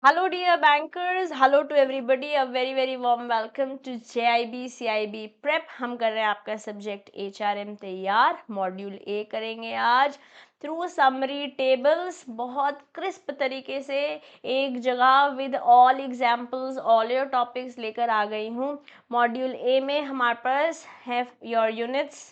Hello, dear bankers. Hello to everybody. A very warm welcome to JIB CIB Prep. हम कर रहे हैं आपका सब्जेक्ट HRM तैयार. मॉड्यूल ए करेंगे आज थ्रू समरी टेबल्स. बहुत क्रिस्प तरीके से एक जगह with all examples all your topics लेकर आ गई हूँ. मॉड्यूल ए में हमारे पास है योर यूनिट्स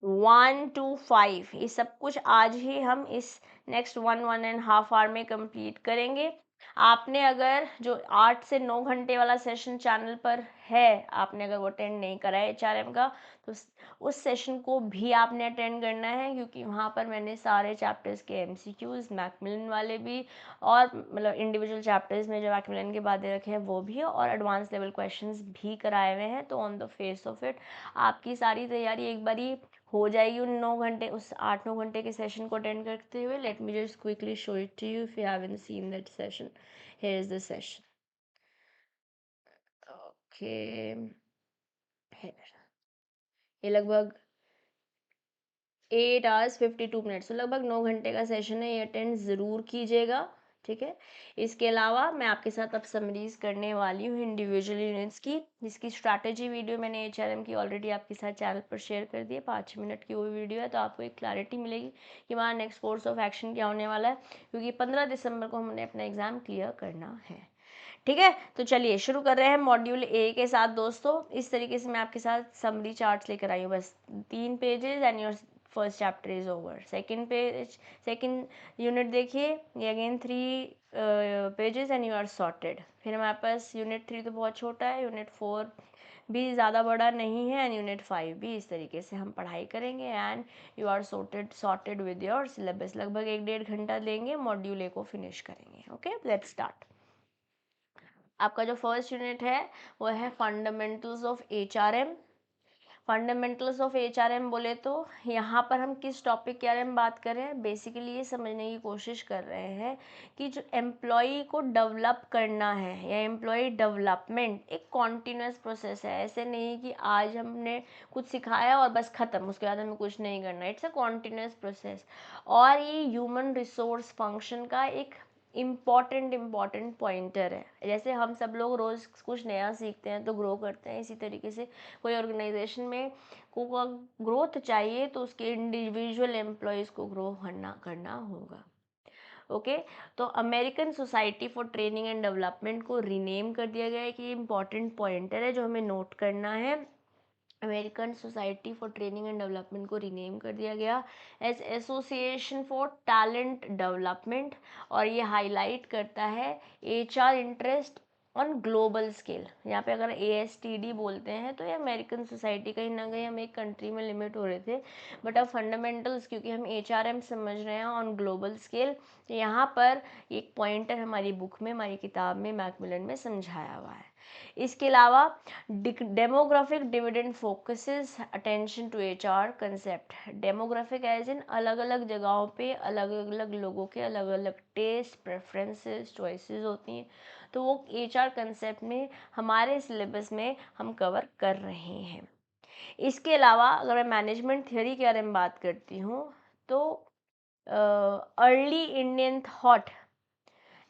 1 to 5. ये सब कुछ आज ही हम इस नेक्स्ट 1.5 आवर में कंप्लीट करेंगे. आपने अगर जो 8 से 9 घंटे वाला सेशन चैनल पर है, आपने अगर वो अटेंड नहीं करा है HRM का, तो उस सेशन को भी आपने अटेंड करना है, क्योंकि वहाँ पर मैंने सारे चैप्टर्स के MCQs मैकमिलन वाले भी और मतलब इंडिविजुअल चैप्टर्स में जो मैकमिलन के बातें रखे हैं वो भी और एडवांस लेवल क्वेश्चंस भी कराए हुए हैं. तो on the face of it आपकी सारी तैयारी एक बारी हो जाएगी उन 9 घंटे उस 8-9 घंटे के सेशन को अटेंड करते हुए. Let me just quickly show it to you if you haven't seen that session. Here is the session. Okay, ये लगभग 8 hours 52 minutes, तो लगभग 9 घंटे का सेशन है. ये अटेंड ज़रूर कीजिएगा, ठीक है. इसके अलावा मैं आपके साथ अब समरीज करने वाली हूँ इंडिविजुअल यूनिट्स की, जिसकी स्ट्रैटेजी वीडियो मैंने HRM की ऑलरेडी आपके साथ चैनल पर शेयर कर दी है. 5 मिनट की वो वीडियो है, तो आपको एक क्लैरिटी मिलेगी कि हमारा नेक्स्ट कोर्स ऑफ एक्शन क्या होने वाला है, क्योंकि 15 दिसंबर को हमने अपना एग्ज़ाम क्लियर करना है. ठीक है, तो चलिए शुरू कर रहे हैं मॉड्यूल ए के साथ. दोस्तों, इस तरीके से मैं आपके साथ समरी चार्ट्स लेकर आई हूँ. बस 3 pages and your first chapter is over. Second page, second unit देखिए, ये again 3 pages and you are sorted. फिर हमारे पास यूनिट 3 तो बहुत छोटा है, यूनिट 4 भी ज़्यादा बड़ा नहीं है, एंड यूनिट 5 भी. इस तरीके से हम पढ़ाई करेंगे and you are sorted with your syllabus. लगभग 1-1.5 घंटा लेंगे, मॉड्यूल ए को फिनिश करेंगे. Okay, let's start. आपका जो फर्स्ट यूनिट है वो है fundamentals of HRM. Fundamentals of HRM बोले तो यहाँ पर हम किस टॉपिक के बारे में बात कर रहे हैं. बेसिकली ये समझने की कोशिश कर रहे हैं कि जो एम्प्लॉई को डेवलप करना है या एम्प्लॉई डेवलपमेंट एक कॉन्टीन्यूस प्रोसेस है. ऐसे नहीं कि आज हमने कुछ सिखाया और बस ख़त्म, उसके बाद हमें कुछ नहीं करना. It's a continuous process. और ये ह्यूमन रिसोर्स फंक्शन का एक इम्पॉर्टेंट पॉइंटर है. जैसे हम सब लोग रोज़ कुछ नया सीखते हैं तो ग्रो करते हैं, इसी तरीके से कोई ऑर्गेनाइजेशन में को ग्रोथ चाहिए तो उसके इंडिविजुअल एम्प्लॉयज़ को ग्रो करना होगा. ओके, तो American society for training and development को रीनेम कर दिया गया है कि इम्पॉर्टेंट पॉइंटर है जो हमें नोट करना है. American society for training and development को रीनेम कर दिया गया as association for talent development. और ये हाईलाइट करता है HR interest on global scale. यहाँ पे अगर ASTD बोलते हैं तो ये अमेरिकन सोसाइटी, कहीं ना कहीं हम एक कंट्री में लिमिट हो रहे थे, बट अब फंडामेंटल्स क्योंकि हम HRM समझ रहे हैं ऑन ग्लोबल स्केल, तो यहाँ पर एक पॉइंटर हमारी बुक में, हमारी किताब में, मैकमिलन में समझाया हुआ है. इसके अलावा demographic dividend focuses attention to HR concept. Demographic age इन अलग अलग जगहों पे अलग अलग लोगों के अलग अलग टेस्ट, प्रेफरेंसेस, चॉइसेस होती हैं, तो वो HR कंसेप्ट में हमारे सिलेबस में हम कवर कर रहे हैं. इसके अलावा अगर मैं मैनेजमेंट थियोरी के बारे में बात करती हूँ तो early Indian thought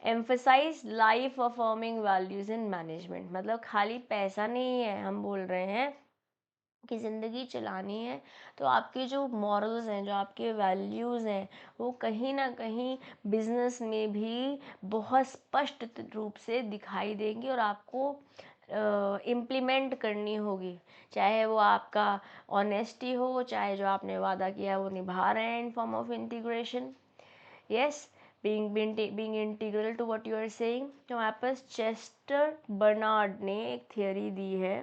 emphasise life affirming values in management. मतलब खाली पैसा नहीं है, हम बोल रहे हैं कि ज़िंदगी चलानी है तो आपके जो मॉरल्स हैं, जो आपके वैल्यूज़ हैं, वो कहीं ना कहीं बिजनेस में भी बहुत स्पष्ट रूप से दिखाई देंगी और आपको इम्प्लीमेंट करनी होगी. चाहे वो आपका ऑनेस्टी हो, चाहे जो आपने वादा किया है वो निभा रहे हैं in form of integration. Yes, being integral to what you are saying. तो हमारे पास चेस्टर बर्नार्ड ने एक थियोरी दी है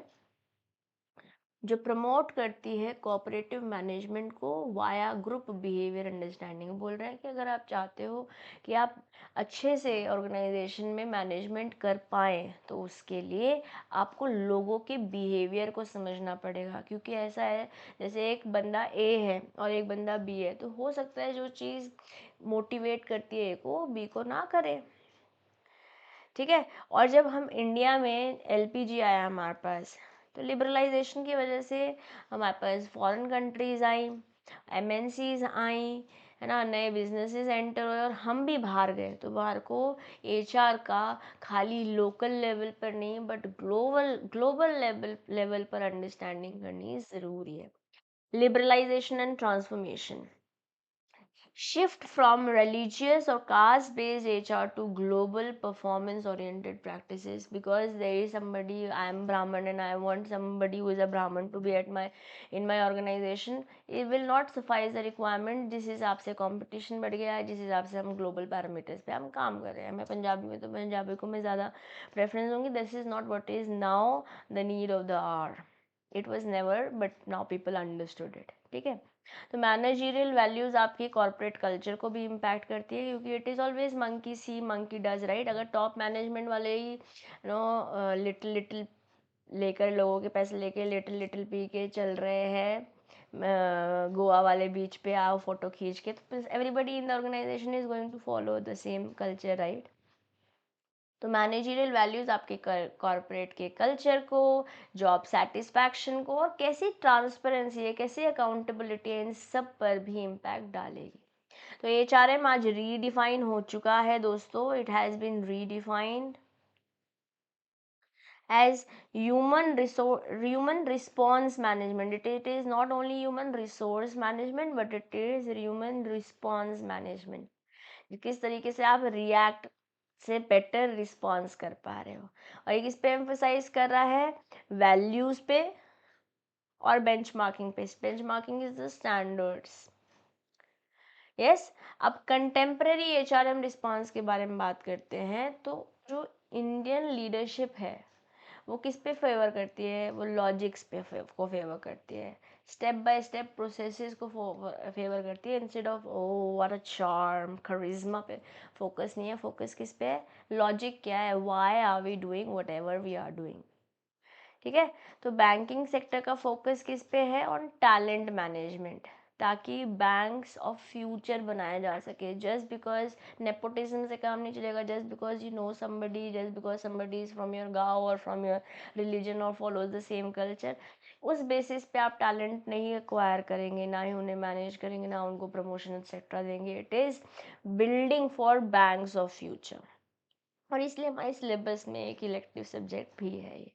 जो प्रमोट करती है कोऑपरेटिव मैनेजमेंट को वाया ग्रुप बिहेवियर अंडरस्टैंडिंग. बोल रहे हैं कि अगर आप चाहते हो कि आप अच्छे से ऑर्गेनाइजेशन में मैनेजमेंट कर पाएँ तो उसके लिए आपको लोगों के बिहेवियर को समझना पड़ेगा. क्योंकि ऐसा है, जैसे एक बंदा A है और एक बंदा B है, तो हो सकता है जो चीज़ मोटिवेट करती है A को B को ना करे. ठीक है. और जब हम इंडिया में LPG आया हमारे पास, तो लिबरलाइजेशन की वजह से हमारे पास फॉरेन कंट्रीज़ आई, MNCs आई, है ना, नए बिजनेसेस एंटर हुए और हम भी बाहर गए, तो बाहर को एचआर का खाली लोकल लेवल पर नहीं बट ग्लोबल ग्लोबल लेवल पर अंडरस्टैंडिंग करनी ज़रूरी है। Liberalisation and transformation, shift from religious or caste based HR to global performance oriented practices, because there is somebody, I am Brahman and I want somebody who is a Brahman to be at my in my organization. It will not suffice the requirement जिस हिसाब से competition बढ़ गया है, जिस हिसाब से हम ग्लोबल पैरामीटर्स पे हम काम कर रहे हैं। मैं पंजाबी में तो पंजाबी को मैं ज़्यादा प्रेफरेंस दूंगी। This is not what is now the need of the hour, it was never but now people understood it. ठीक है, तो मैनेजरियल वैल्यूज़ आपकी कॉर्पोरेट कल्चर को भी इम्पैक्ट करती है, क्योंकि it is always monkey see monkey does, right. अगर टॉप मैनेजमेंट वाले ही लिटिल लिटिल लेकर, लोगों के पैसे लेके लिटिल लिटिल पी के चल रहे हैं गोवा वाले बीच पे आओ फोटो खींच के, तो everybody in the organisation is going to follow the same culture, right. तो मैनेजरियल वैल्यूज़ आपके कॉर्पोरेट के कल्चर को, जॉब सेटिस्फैक्शन को, और कैसी ट्रांसपेरेंसी है, कैसी अकाउंटेबिलिटी है, इन सब पर भी इम्पैक्ट डालेगी। तो एचआरएम आज रीडिफाइन हो चुका है दोस्तों, it has been redefined as human response management. It is not only human resource management but it is human response management, किस तरीके से आप रिएक्ट से बेटर रिस्पॉन्स कर पा रहे हो। और ये किस पे एम्फोसाइज कर रहा है, वैल्यूज पे और बेंचमार्किंग पे। Benchmarking is the standards. Yes, अब कंटेम्प्रेरी एचआरएम रिस्पॉन्स के बारे में बात करते हैं। तो जो इंडियन लीडरशिप है वो किस पे फेवर करती है, वो लॉजिक्स पे को फेवर करती है, स्टेप बाय स्टेप प्रोसेसेस को फेवर करती है, instead of oh what a charm करिश्मा पे फोकस नहीं है। फोकस किस पे है, लॉजिक क्या है, why are we doing whatever we are doing. ठीक है, तो बैंकिंग सेक्टर का फोकस किस पे है, ऑन टैलेंट मैनेजमेंट, ताकि बैंक्स ऑफ फ्यूचर बनाया जा सके। जस्ट बिकॉज नेपोटिज्म से काम नहीं चलेगा, just because you know somebody, just because somebody is from your गाँव और फ्रॉम योर रिलीजन और फॉलोज द सेम कल्चर, उस बेसिस पे आप टैलेंट नहीं एक्वायर करेंगे, ना ही उन्हें मैनेज करेंगे, ना उनको प्रमोशन एक्सेट्रा देंगे। It is building for banks of future, और इसलिए हमारे सिलेबस में एक इलेक्टिव सब्जेक्ट भी है ये।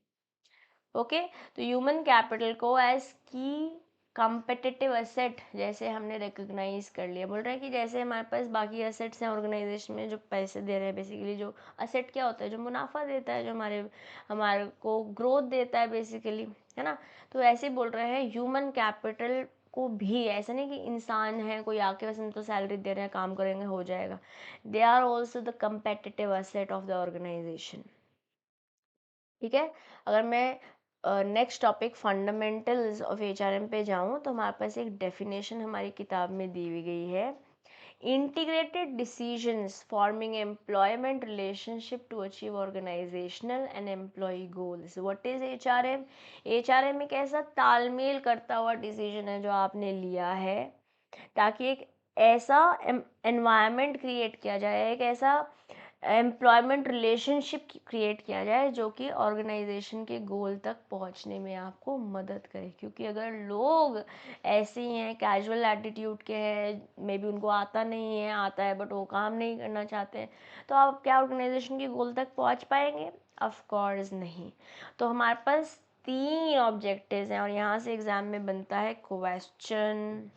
ओके, तो ह्यूमन कैपिटल को एज की कंपेटिटिव एसेट जैसे हमने रिकॉग्नाइज कर लिया। बोल रहे हैं कि जैसे हमारे पास बाकी एसेट्स हैं ऑर्गेनाइजेशन में जो पैसे दे रहे हैं, बेसिकली जो एसेट क्या होता है, जो मुनाफा देता है, जो हमारे को ग्रोथ देता है बेसिकली, है ना। तो ऐसे बोल रहे हैं ह्यूमन कैपिटल को भी, ऐसा नहीं कि इंसान है कोई आके बस हम तो सैलरी दे रहे हैं काम करेंगे हो जाएगा, they are also the competitive asset of the organisation. ठीक है, अगर मैं next topic fundamentals of HRM पे जाऊँ तो हमारे पास एक डेफिनेशन हमारी किताब में दी हुई गई है, integrated decisions forming employment relationship to achieve organizational and employee goals. What is HRM? HRM एक ऐसा तालमेल करता हुआ डिसीजन है जो आपने लिया है ताकि एक ऐसा एनवायरनमेंट क्रिएट किया जाए, एक ऐसा एम्प्लॉयमेंट रिलेशनशिप क्रिएट किया जाए जो कि ऑर्गेनाइजेशन के गोल तक पहुंचने में आपको मदद करे। क्योंकि अगर लोग ऐसे ही हैं, कैजुअल एटीट्यूड के हैं, मे बी उनको आता नहीं है, आता है बट वो काम नहीं करना चाहते हैं, तो आप क्या ऑर्गेनाइजेशन के गोल तक पहुंच पाएंगे? ऑफ कोर्स नहीं। तो हमारे पास 3 ऑब्जेक्टिव्स हैं और यहाँ से एग्जाम में बनता है question,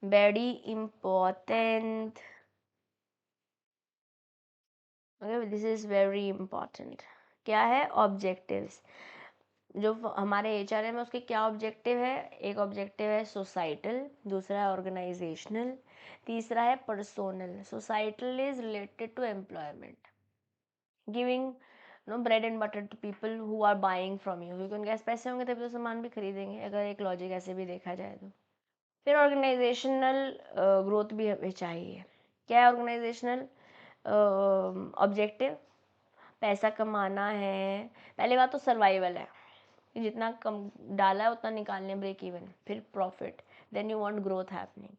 very important. Okay, this is very important. क्या है? ऑब्जेक्टिव्स। जो हमारे एचआरएम है उसके क्या ऑब्जेक्टिव है? एक ऑब्जेक्टिव है सोसाइटल, दूसरा है ऑर्गेनाइजेशनल, तीसरा है personal. Societal is related to employment, giving no bread and butter to people who are buying from you, क्योंकि उनके पास पैसे होंगे तभी तो सामान भी खरीदेंगे, अगर एक लॉजिक ऐसे भी देखा जाए तो। फिर ऑर्गेनाइजेशनल ग्रोथ भी हमें चाहिए। क्या है ऑर्गेनाइजेशनल ऑब्जेक्टिव? पैसा कमाना है, पहली बात तो सर्वाइवल है कि जितना कम डाला है उतना निकालने, ब्रेक इवन, फिर profit, then you want growth happening.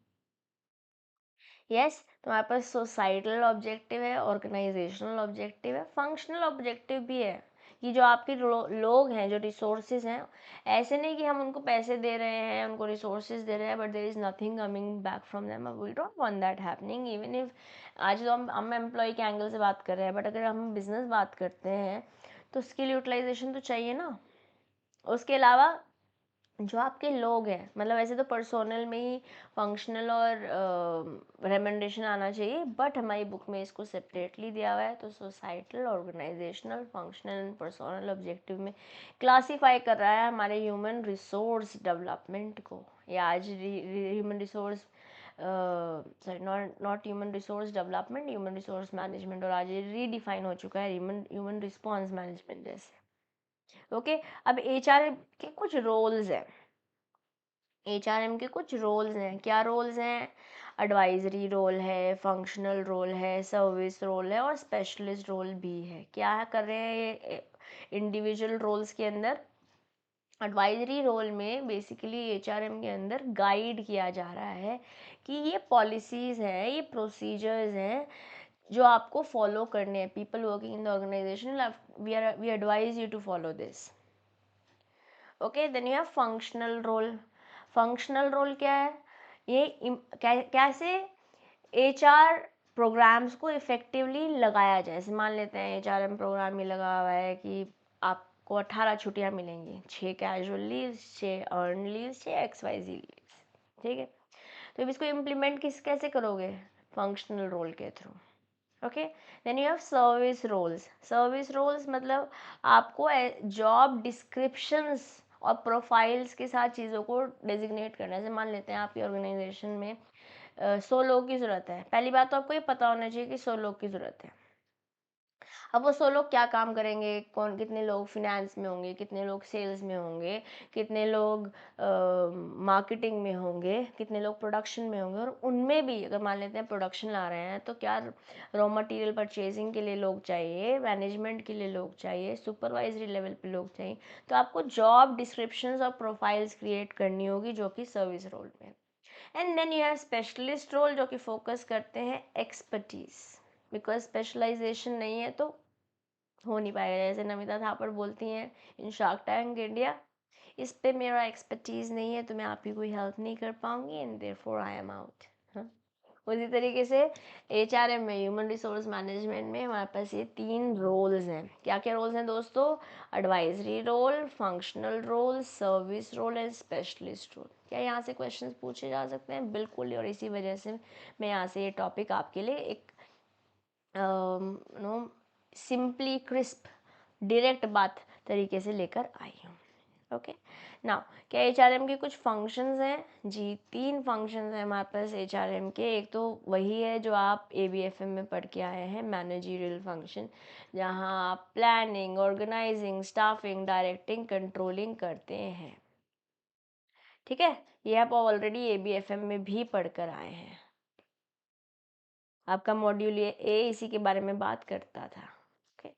Yes, तो हमारे पास सोसाइटल ऑब्जेक्टिव है, ऑर्गेनाइजेशनल ऑब्जेक्टिव है, फंक्शनल ऑब्जेक्टिव भी है। कि जो आपके लोग हैं, जो रिसोर्सेज हैं, ऐसे नहीं कि हम उनको पैसे दे रहे हैं, उनको रिसोर्सेज दे रहे हैं, but there is nothing coming back from them. We don't want that happening. Even if आज तो हम एम्प्लॉय के एंगल से बात कर रहे हैं, बट अगर हम बिजनेस बात करते हैं तो स्किल यूटिलाइजेशन तो चाहिए ना। उसके अलावा जो आपके लोग हैं, मतलब ऐसे तो पर्सोनल में ही फंक्शनल और रेमेंडेशन आना चाहिए, बट हमारी बुक में इसको सेपरेटली दिया हुआ है। तो societal, organisational, functional and personal objective में क्लासीफाई कर रहा है हमारे ह्यूमन रिसोर्स डेवलपमेंट को। या आज human resource sorry not human resource development, human resource management, और आज ये रीडिफाइन हो चुका है ह्यूमन रिस्पॉन्स मैनेजमेंट जैसे। ओके अब एचआरएम के कुछ रोल्स हैं। एचआरएम के कुछ रोल्स हैं। क्या रोल्स हैं? एडवाइजरी रोल है, फंक्शनल रोल है, सर्विस रोल है और स्पेशलिस्ट रोल भी है। क्या कर रहे हैं ये इंडिविजुअल रोल्स के अंदर? एडवाइजरी रोल में बेसिकली एचआरएम के अंदर गाइड किया जा रहा है कि ये पॉलिसीज़ हैं, ये प्रोसीजर्स हैं जो आपको फॉलो करने हैं। People working in the organisation, we advise you to follow this. Okay then you have functional role. Functional role क्या है? ये कैसे एचआर प्रोग्राम्स को इफेक्टिवली लगाया जाए। जैसे मान लेते हैं एचआरएम प्रोग्राम ये लगा हुआ है कि आपको 18 छुट्टियां मिलेंगी, 6 casual leaves, 6 earn leaves, 6 XYZ leaves, ठीक है। तो अब इसको इम्प्लीमेंट कैसे करोगे? फंक्शनल रोल के थ्रू। Okay then you have service roles. Service roles मतलब आपको जॉब डिस्क्रिप्शंस और प्रोफाइल्स के साथ चीज़ों को डेजिग्नेट करना है। जैसे मान लेते हैं आपकी ऑर्गेनाइजेशन में 100 लोगों की ज़रूरत है। पहली बात तो आपको ये पता होना चाहिए कि 100 लोग की ज़रूरत है। अब वो 100 लोग क्या काम करेंगे, कौन, कितने लोग फिनेंस में होंगे, कितने लोग सेल्स में होंगे, कितने लोग मार्केटिंग में होंगे, कितने लोग प्रोडक्शन में होंगे। और उनमें भी अगर मान लेते हैं प्रोडक्शन ला रहे हैं तो क्या रॉ मटेरियल परचेजिंग के लिए लोग चाहिए, मैनेजमेंट के लिए लोग चाहिए, सुपरवाइजरी लेवल पे लोग चाहिए। तो आपको जॉब डिस्क्रिप्शंस और प्रोफाइल्स क्रिएट करनी होगी जो कि सर्विस रोल में। And then you have specialist role जो कि फोकस करते हैं एक्सपर्टीज, बिकॉज स्पेशलाइजेशन नहीं है तो हो नहीं पाएगा। जैसे नमिता थापर बोलती हैं इन शार्क टैंक इंडिया, इस पे मेरा एक्सपर्टीज नहीं है तो मैं आपकी कोई हेल्प नहीं कर पाऊंगी and therefore I am out. उसी तरीके से एचआरएम में, ह्यूमन रिसोर्स मैनेजमेंट में हमारे पास ये 3 रोल्स हैं। क्या क्या रोल्स हैं दोस्तों? Advisory role, functional role, service role and specialist role. क्या यहाँ से क्वेश्चंस पूछे जा सकते हैं? बिल्कुल। और इसी वजह से मैं यहाँ से ये टॉपिक आपके लिए एक नो सिंपली क्रिस्प डायरेक्ट बात तरीके से लेकर आई हूँ। ओके नाउ क्या एचआरएम के कुछ फंक्शंस हैं? जी 3 फंक्शंस हैं हमारे पास एचआरएम के। एक तो वही है जो आप एबीएफएम में पढ़ के आए हैं, मैनेजरियल फंक्शन, जहाँ आप planning, organising, staffing, directing, controlling करते हैं। ठीक है, ये आप ऑलरेडी एबीएफएम में भी पढ़ कर आए हैं। आपका मॉड्यूल ये ए इसी के बारे में बात करता था। Okay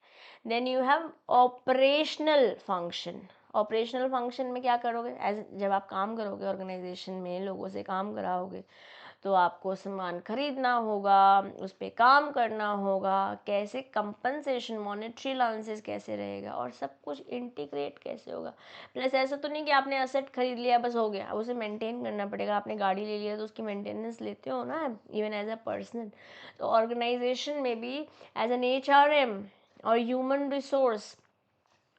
then you have operational function. Operational function में क्या करोगे? एज जब आप काम करोगे ऑर्गेनाइजेशन में, लोगों से काम कराओगे, तो आपको सामान खरीदना होगा, उस पर काम करना होगा, कैसे कंपनसेशन, मॉनेटरी अलाउंसेस कैसे रहेगा, और सब कुछ इंटीग्रेट कैसे होगा। प्लस ऐसा तो नहीं कि आपने एसेट खरीद लिया बस हो गया, उसे मेंटेन करना पड़ेगा। आपने गाड़ी ले लिया तो उसकी मेंटेनेंस लेते हो ना, इवन एज अ पर्सन। तो ऑर्गेनाइजेशन में भी एज एन एचआरएम और ह्यूमन रिसोर्स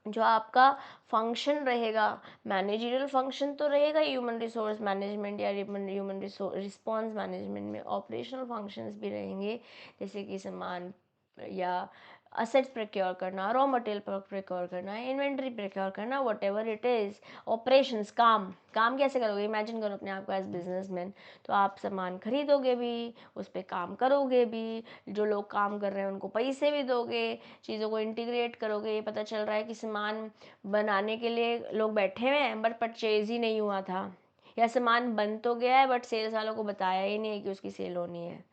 जो आपका फंक्शन रहेगा, मैनेजरियल फंक्शन तो रहेगा ह्यूमन रिसोर्स मैनेजमेंट या ह्यूमन रिस्पॉन्स मैनेजमेंट में, ऑपरेशनल फंक्शंस भी रहेंगे, जैसे कि सामान या असेट्स प्रोक्योर करना, रॉ मटेरियल प्रोक्योर करना, इन्वेंट्री प्रोक्योर करना, what ever it is. Operations, काम काम कैसे करोगे? इमेजिन करो अपने आप को एज बिजनेसमैन, तो आप सामान खरीदोगे भी, उस पर काम करोगे भी, जो लोग काम कर रहे हैं उनको पैसे भी दोगे, चीज़ों को इंटीग्रेट करोगे। ये पता चल रहा है कि सामान बनाने के लिए लोग बैठे हुए हैं बट परचेज ही नहीं हुआ था, या सामान बन तो गया है बट सेल्स वालों को बताया ही नहीं है कि उसकी सेल होनी है,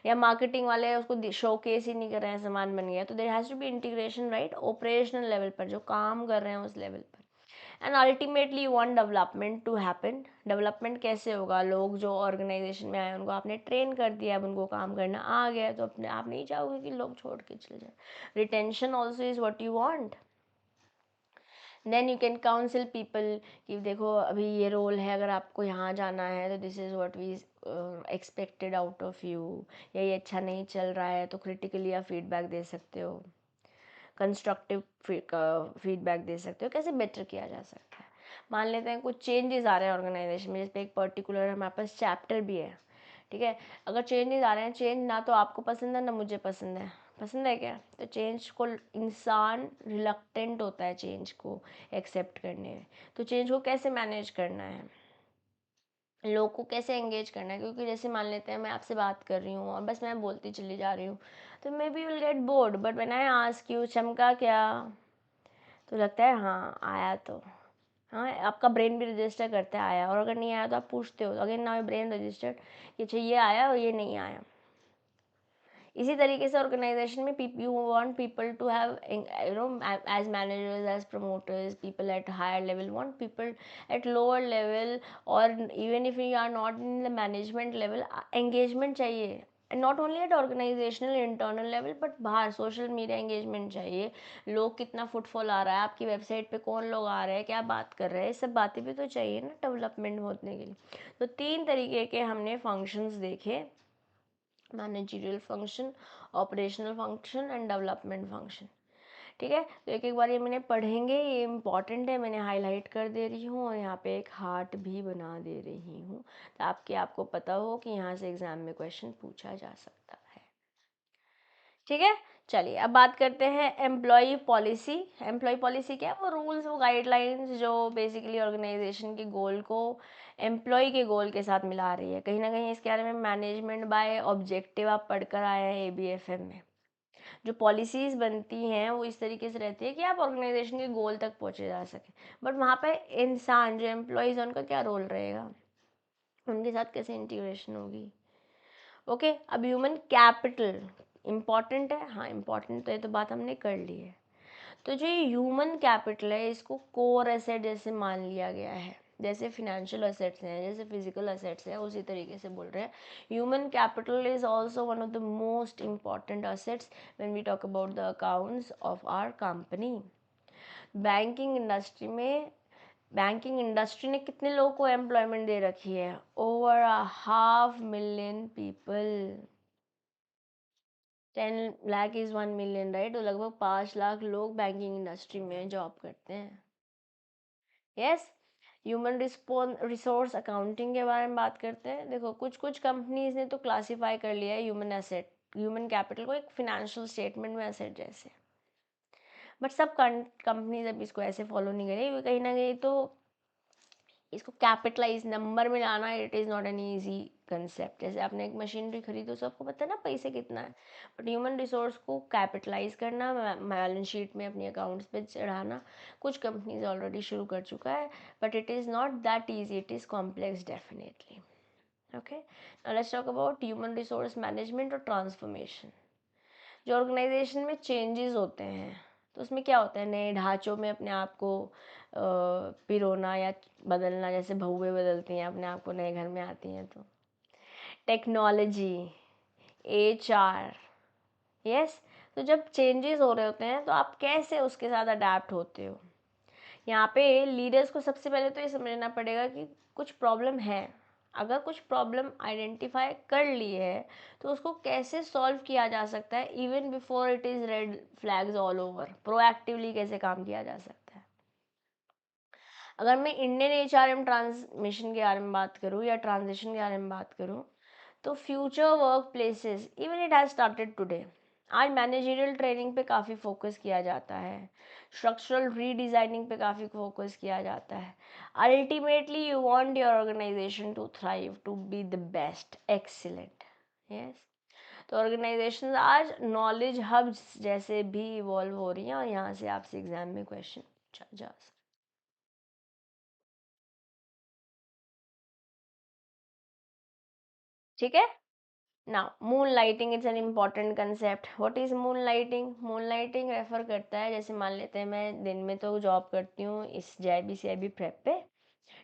या मार्केटिंग वाले उसको शो केस ही नहीं कर रहे हैं सामान बन गया। तो there has to be integration, right, operational level पर जो काम कर रहे हैं उस लेवल पर। And ultimately you want development to happen. Development कैसे होगा? लोग जो ऑर्गेनाइजेशन में आए उनको आपने ट्रेन कर दिया, अब उनको काम करना आ गया, तो अपने आप नहीं चाहोगे कि लोग छोड़ के चले जाए। Retention also is what you want. Then you can counsel people कि देखो अभी ये रोल है, अगर आपको यहाँ जाना है तो this is what we expected out of you, या ये अच्छा नहीं चल रहा है तो क्रिटिकली आप फीडबैक दे सकते हो, कंस्ट्रक्टिव फीडबैक दे सकते हो, कैसे बेटर किया जा सकता है। मान लेते हैं कुछ चेंजेस आ रहे हैं ऑर्गेनाइजेशन में, जैसे एक पर्टिकुलर हमारे पास चैप्टर भी है, ठीक है, अगर चेंजेस आ रहे हैं, चेंज ना तो आपको पसंद है ना मुझे पसंद है, पसंद है क्या, तो चेंज को इंसान रिलक्टेंट होता है चेंज को एक्सेप्ट करने में। तो चेंज को कैसे मैनेज करना है, लोग को कैसे एंगेज करना है, क्योंकि जैसे मान लेते हैं मैं आपसे बात कर रही हूँ और बस मैं बोलती चली जा रही हूँ, तो may be will get bored, but when I ask you चमका क्या, तो लगता है हाँ आया, तो हाँ आपका ब्रेन भी रजिस्टर करता है आया, और अगर नहीं आया तो आप पूछते हो, अगेन नाउ ब्रेन रजिस्टर्ड कि अच्छा ये आया और ये नहीं आया। इसी तरीके से ऑर्गेनाइजेशन में you want people to have you know as managers, as promoters, people at higher level want people at lower level, और even if you are not in the management level, engagement चाहिए, not only at organisational internal level but बाहर social media engagement चाहिए, लोग कितना footfall आ रहा है आपकी website पे, कौन लोग आ रहे हैं, क्या बात कर रहे हैं, सब बातें भी तो चाहिए ना डेवलपमेंट होने के लिए। तो 3 तरीके के हमने फंक्शंस देखे, managerial function, operational function and development function, ठीक है। तो एक एक बार ये मैंने पढ़ेंगे, ये इंपॉर्टेंट है, मैंने हाईलाइट कर दे रही हूँ और यहाँ पे एक हार्ट भी बना दे रही हूँ, ताकि आपको पता हो कि यहाँ से एग्जाम में क्वेश्चन पूछा जा सकता है, ठीक है। चलिए अब बात करते हैं एम्प्लॉय पॉलिसी। एम्प्लॉय पॉलिसी क्या है, वो रूल्स, वो गाइडलाइंस जो बेसिकली ऑर्गेनाइजेशन के गोल को एम्प्लॉय के गोल के साथ मिला रही है। कहीं ना कहीं इसके बारे में मैनेजमेंट बाय ऑब्जेक्टिव आप पढ़कर आए हैं ABFM में। जो पॉलिसीज बनती हैं वो इस तरीके से रहती है कि आप ऑर्गेनाइजेशन के गोल तक पहुंचे जा सके, बट वहाँ पे इंसान जो एम्प्लॉयज़ हैं उनका क्या रोल रहेगा, उनके साथ कैसे इंटीग्रेशन होगी। ओके, अब ह्यूमन कैपिटल इम्पॉर्टेंट है, हाँ इम्पॉर्टेंट तो ये तो बात हमने कर ली है। तो जो ये ह्यूमन कैपिटल है इसको कोर एसेट जैसे मान लिया गया है, जैसे फिनेंशियल असेट्स हैं, जैसे फिजिकल असेट्स हैं, उसी तरीके से बोल रहे हैं human capital is also one of the most important assets when we talk about the accounts of our company. Banking industry में, बैंकिंग इंडस्ट्री ने कितने लोगों को एम्प्लॉयमेंट दे रखी है, over 500,000 people. 10 lakh is 1 million, right, तो लगभग 5 लाख लोग बैंकिंग इंडस्ट्री में जॉब करते हैं। यस, ह्यूमन रिसोर्स अकाउंटिंग के बारे में बात करते हैं। देखो कुछ कुछ कंपनीज ने तो क्लासीफाई कर लिया है ह्यूमन एसेट, ह्यूमन कैपिटल को एक फिनेंशियल स्टेटमेंट में एसेट जैसे, बट सब कंपनीज अब इसको ऐसे फॉलो नहीं करेगी, क्योंकि कहीं ना कहीं तो इसको कैपिटलाइज नंबर में लाना, it is not an easy concept. जैसे आपने एक मशीनरी खरीदो, सबको पता है ना पैसे कितना है, बट ह्यूमन रिसोर्स को कैपिटलाइज करना, बैलेंस शीट में अपनी अकाउंट्स पे चढ़ाना, कुछ कंपनीज ऑलरेडी शुरू कर चुका है, but it is not that easy, it is complex definitely. Okay, now let's talk about human resource management और ट्रांसफॉर्मेशन। जो ऑर्गेनाइजेशन में चेंजेस होते हैं तो उसमें क्या होता है, नए ढांचों में अपने आप को पिरोना या बदलना, जैसे बहुएं बदलती हैं अपने आप को नए घर में आती हैं, तो टेक्नोलॉजी, HR, यस। तो जब चेंजेस हो रहे होते हैं तो आप कैसे उसके साथ अडेप्ट होते हो। यहाँ पे लीडर्स को सबसे पहले तो ये समझना पड़ेगा कि कुछ प्रॉब्लम है, अगर कुछ प्रॉब्लम आइडेंटिफाई कर ली है तो उसको कैसे सॉल्व किया जा सकता है, even before it is red flags all over, proactively कैसे काम किया जा सकता है। अगर मैं इंडियन HRM ट्रांसमिशन के बारे में बात करूँ या ट्रांजिशन के बारे में बात करूँ, तो future work places even it has started today. आज मैनेजरियल ट्रेनिंग पे काफ़ी फोकस किया जाता है, स्ट्रक्चरल रीडिज़ाइनिंग पे काफ़ी फोकस किया जाता है। Ultimately you want your organization to thrive, to be the best, excellent, yes. तो ऑर्गेनाइजेशन आज नॉलेज हब्स जैसे भी इवॉल्व हो रही हैं और यहाँ से आपसे एग्जाम में क्वेश्चन पूछा जा सकता है, ठीक है। Now moon lighting it's an important concept. What is moon lighting, moon lighting refer करता है, जैसे मान लेते हैं मैं दिन में तो जॉब करती हूँ इस JIB CIB प्रेप पे,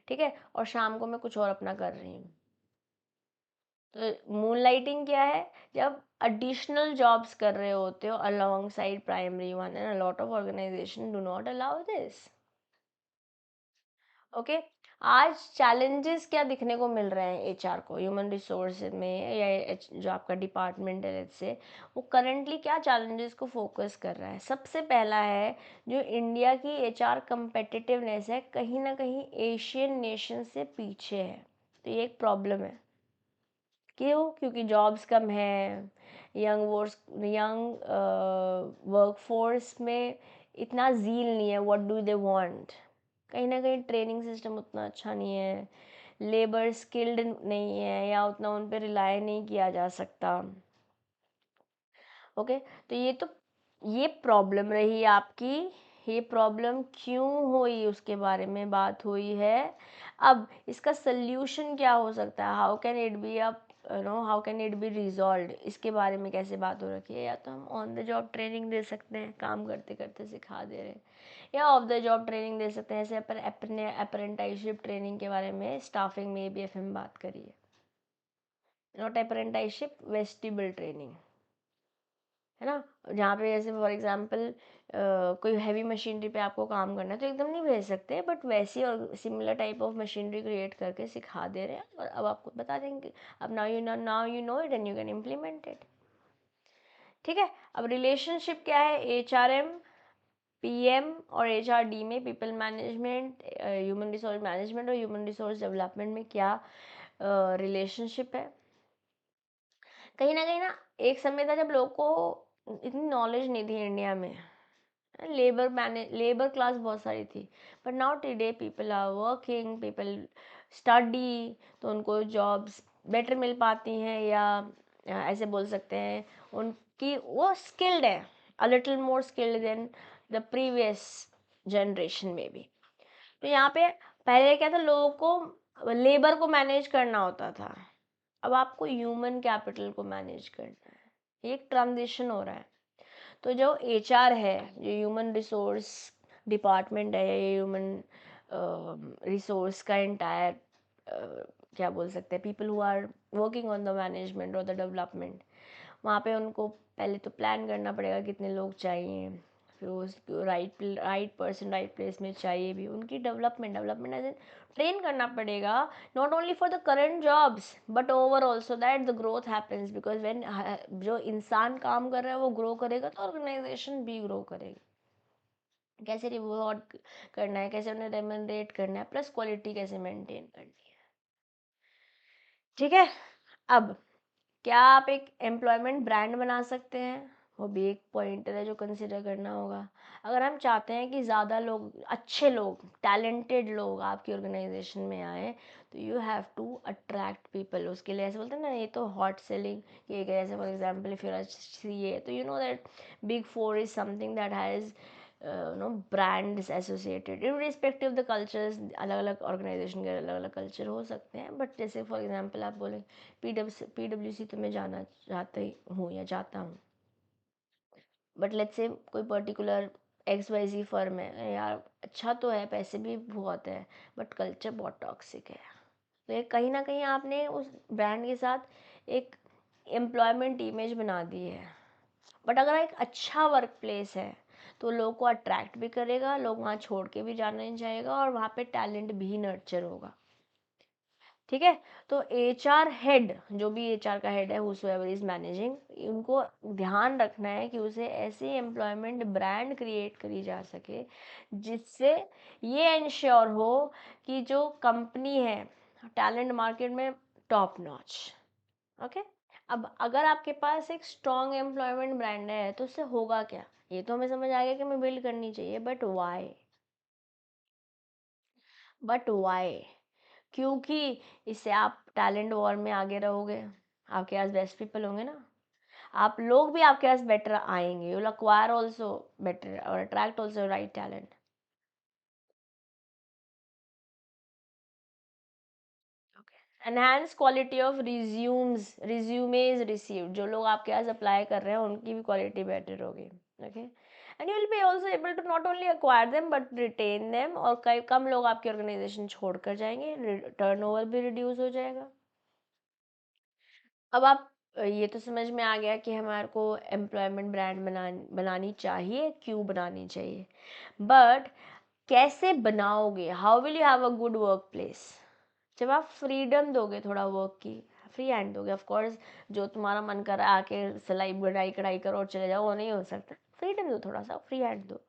ठीक है, और शाम को मैं कुछ और अपना कर रही हूँ, तो मून लाइटिंग क्या है, जब एडिशनल जॉब्स कर रहे होते हो alongside primary one, and a lot of organization do not allow this, okay. आज चैलेंजेस क्या दिखने को मिल रहे हैं एचआर को, ह्यूमन रिसोर्स में, या जो आपका डिपार्टमेंट है से, वो करंटली क्या चैलेंजेस को फोकस कर रहा है? सबसे पहला है, जो इंडिया की एचआर कंपेटिटिवनेस है, कहीं ना कहीं एशियन नेशन से पीछे है। तो ये एक प्रॉब्लम है। क्यों? क्योंकि जॉब्स कम है, यंग वर्कफोर्स में इतना ज़ील नहीं है, व्हाट डू दे वांट। कहीं ना कहीं ट्रेनिंग सिस्टम उतना अच्छा नहीं है, लेबर स्किल्ड नहीं है, या उतना उन पर रिलाय नहीं किया जा सकता। ओके। तो ये प्रॉब्लम रही आपकी। ये प्रॉब्लम क्यों हुई उसके बारे में बात हुई है। अब इसका सल्यूशन क्या हो सकता है? How can it be how can it be resolve, इसके बारे में कैसे बात हो रखी है? या तो हम ऑन द जॉब ट्रेनिंग दे सकते हैं, काम करते करते सिखा दे रहे हैं, या ऑफ द जॉब ट्रेनिंग दे सकते हैं, जैसे अपने अप्रेंटिसशिप ट्रेनिंग के बारे में स्टाफिंग में भी हम बात करिए। नॉट अप्रेंटिसशिप, वेस्टिबल ट्रेनिंग, है ना? जहाँ पे जैसे फॉर एग्जांपल कोई हैवी मशीनरी पे आपको काम करना है तो एकदम नहीं भेज सकते, बट वैसी और similar type of machinery create करके सिखा दे रहे हैं, और अब आपको बता देंगे, अब now you know it and you can implement it. ठीक है। अब रिलेशनशिप क्या है एचआरएम, पीएम और एचआरडी में, people management, human resource management और ह्यूमन रिसोर्स डेवलपमेंट में क्या रिलेशनशिप है? कहीं ना एक समय था जब लोगों को इतनी नॉलेज नहीं थी इंडिया में, लेबर क्लास बहुत सारी थी, but now today people are working, people study, तो उनको जॉब्स बेटर मिल पाती हैं, या ऐसे बोल सकते हैं उनकी वो स्किल्ड है, a little more skilled than the previous generation में भी। तो यहाँ पे पहले क्या था, लोगों को लेबर को मैनेज करना होता था, अब आपको ह्यूमन कैपिटल को मैनेज करना है। एक ट्रांजिशन हो रहा है। तो जो एचआर है, जो ह्यूमन रिसोर्स डिपार्टमेंट है, या ह्यूमन रिसोर्स का एंटायर, क्या बोल सकते हैं, people who are working on the management और द डेवलपमेंट, वहाँ पे उनको पहले तो प्लान करना पड़ेगा कितने लोग चाहिए, फिर उस राइट पर्सन राइट प्लेस में चाहिए भी, उनकी डेवलपमेंट एज ट्रेन करना पड़ेगा, not only for the current jobs but overall, so that the growth happens, because when जो इंसान काम कर रहा है वो ग्रो करेगा तो ऑर्गेनाइजेशन भी ग्रो करेगी। कैसे रिवॉर्ड करना है, कैसे उन्हें रेमनरेट करना है, प्लस क्वालिटी कैसे मेंटेन करनी है। ठीक है। अब क्या आप एक एम्प्लॉयमेंट ब्रांड बना सकते हैं? वो भी एक पॉइंटर है जो कंसिडर करना होगा। अगर हम चाहते हैं कि ज़्यादा लोग, अच्छे लोग, टैलेंटेड लोग आपकी ऑर्गेनाइजेशन में आए, तो you have to attract people. उसके लिए ऐसे बोलते हैं ना, ये तो हॉट सेलिंग ये जैसे for example if you are CA, तो you know that big four is something that has no brands associated, irrespective of the cultures. अलग अलग ऑर्गेनाइजेशन के अलग अलग कल्चर हो सकते हैं, बट जैसे फॉर एग्जांपल आप बोले पीडब्ल्यूसी तो मैं जाना चाहती हूँ या चाहता हूँ, बट लेट्स से कोई पर्टिकुलर एक्स वाई जी फर्म है, यार अच्छा तो है, पैसे भी बहुत है, बट कल्चर बहुत टॉक्सिक है। तो ये कहीं ना कहीं आपने उस ब्रांड के साथ एक एम्प्लॉयमेंट इमेज बना दी है। बट अगर एक अच्छा वर्क प्लेस है तो लोगों को अट्रैक्ट भी करेगा, लोग वहाँ छोड़ के भी जाना नहीं चाहेगा, और वहाँ पे टैलेंट भी नर्चर होगा। ठीक है। तो एचआर हेड, जो भी एचआर का हेड है, हुसोएवर इज मैनेजिंग, उनको ध्यान रखना है कि उसे ऐसी एम्प्लॉयमेंट ब्रांड क्रिएट करी जा सके जिससे ये इंश्योर हो कि जो कंपनी है टैलेंट मार्केट में टॉप नॉच। ओके। अब अगर आपके पास एक स्ट्रॉन्ग एम्प्लॉयमेंट ब्रांड है तो उससे होगा क्या? ये तो हमें समझ आ गया कि हमें बिल्ड करनी चाहिए, बट वाई? क्योंकि इससे आप टैलेंट वॉर में आगे रहोगे, आपके पास बेस्ट पीपल होंगे ना, आप लोग भी आपके पास बेटर आएंगे, you will acquire also better और attract also right talent. Enhance quality of resumes received, जो लोग आपके पास अप्लाई कर रहे हैं उनकी भी क्वालिटी बेटर होगी। Okay. And you will be also able to not only acquire them but retain them, और कई कम लोग आपकी ऑर्गेनाइजेशन छोड़कर जाएंगे, टर्नओवर भी रिड्यूस हो जाएगा। अब आप ये तो समझ में आ गया कि हमारे को एम्प्लॉयमेंट ब्रांड बनानी चाहिए, क्यों बनानी चाहिए, बट कैसे बनाओगे, how will you have a good work place? जब आप फ्रीडम दोगे थोड़ा वर्क की, फ्री हैंड दोगे, ऑफ कोर्स जो तुम्हारा मन कर रहा है आके सिलाई बुनाई कढ़ाई करो और चले जाओ, वो नहीं हो सकता। फ्रीडम दो, थोड़ा सा फ्री हैंड दो।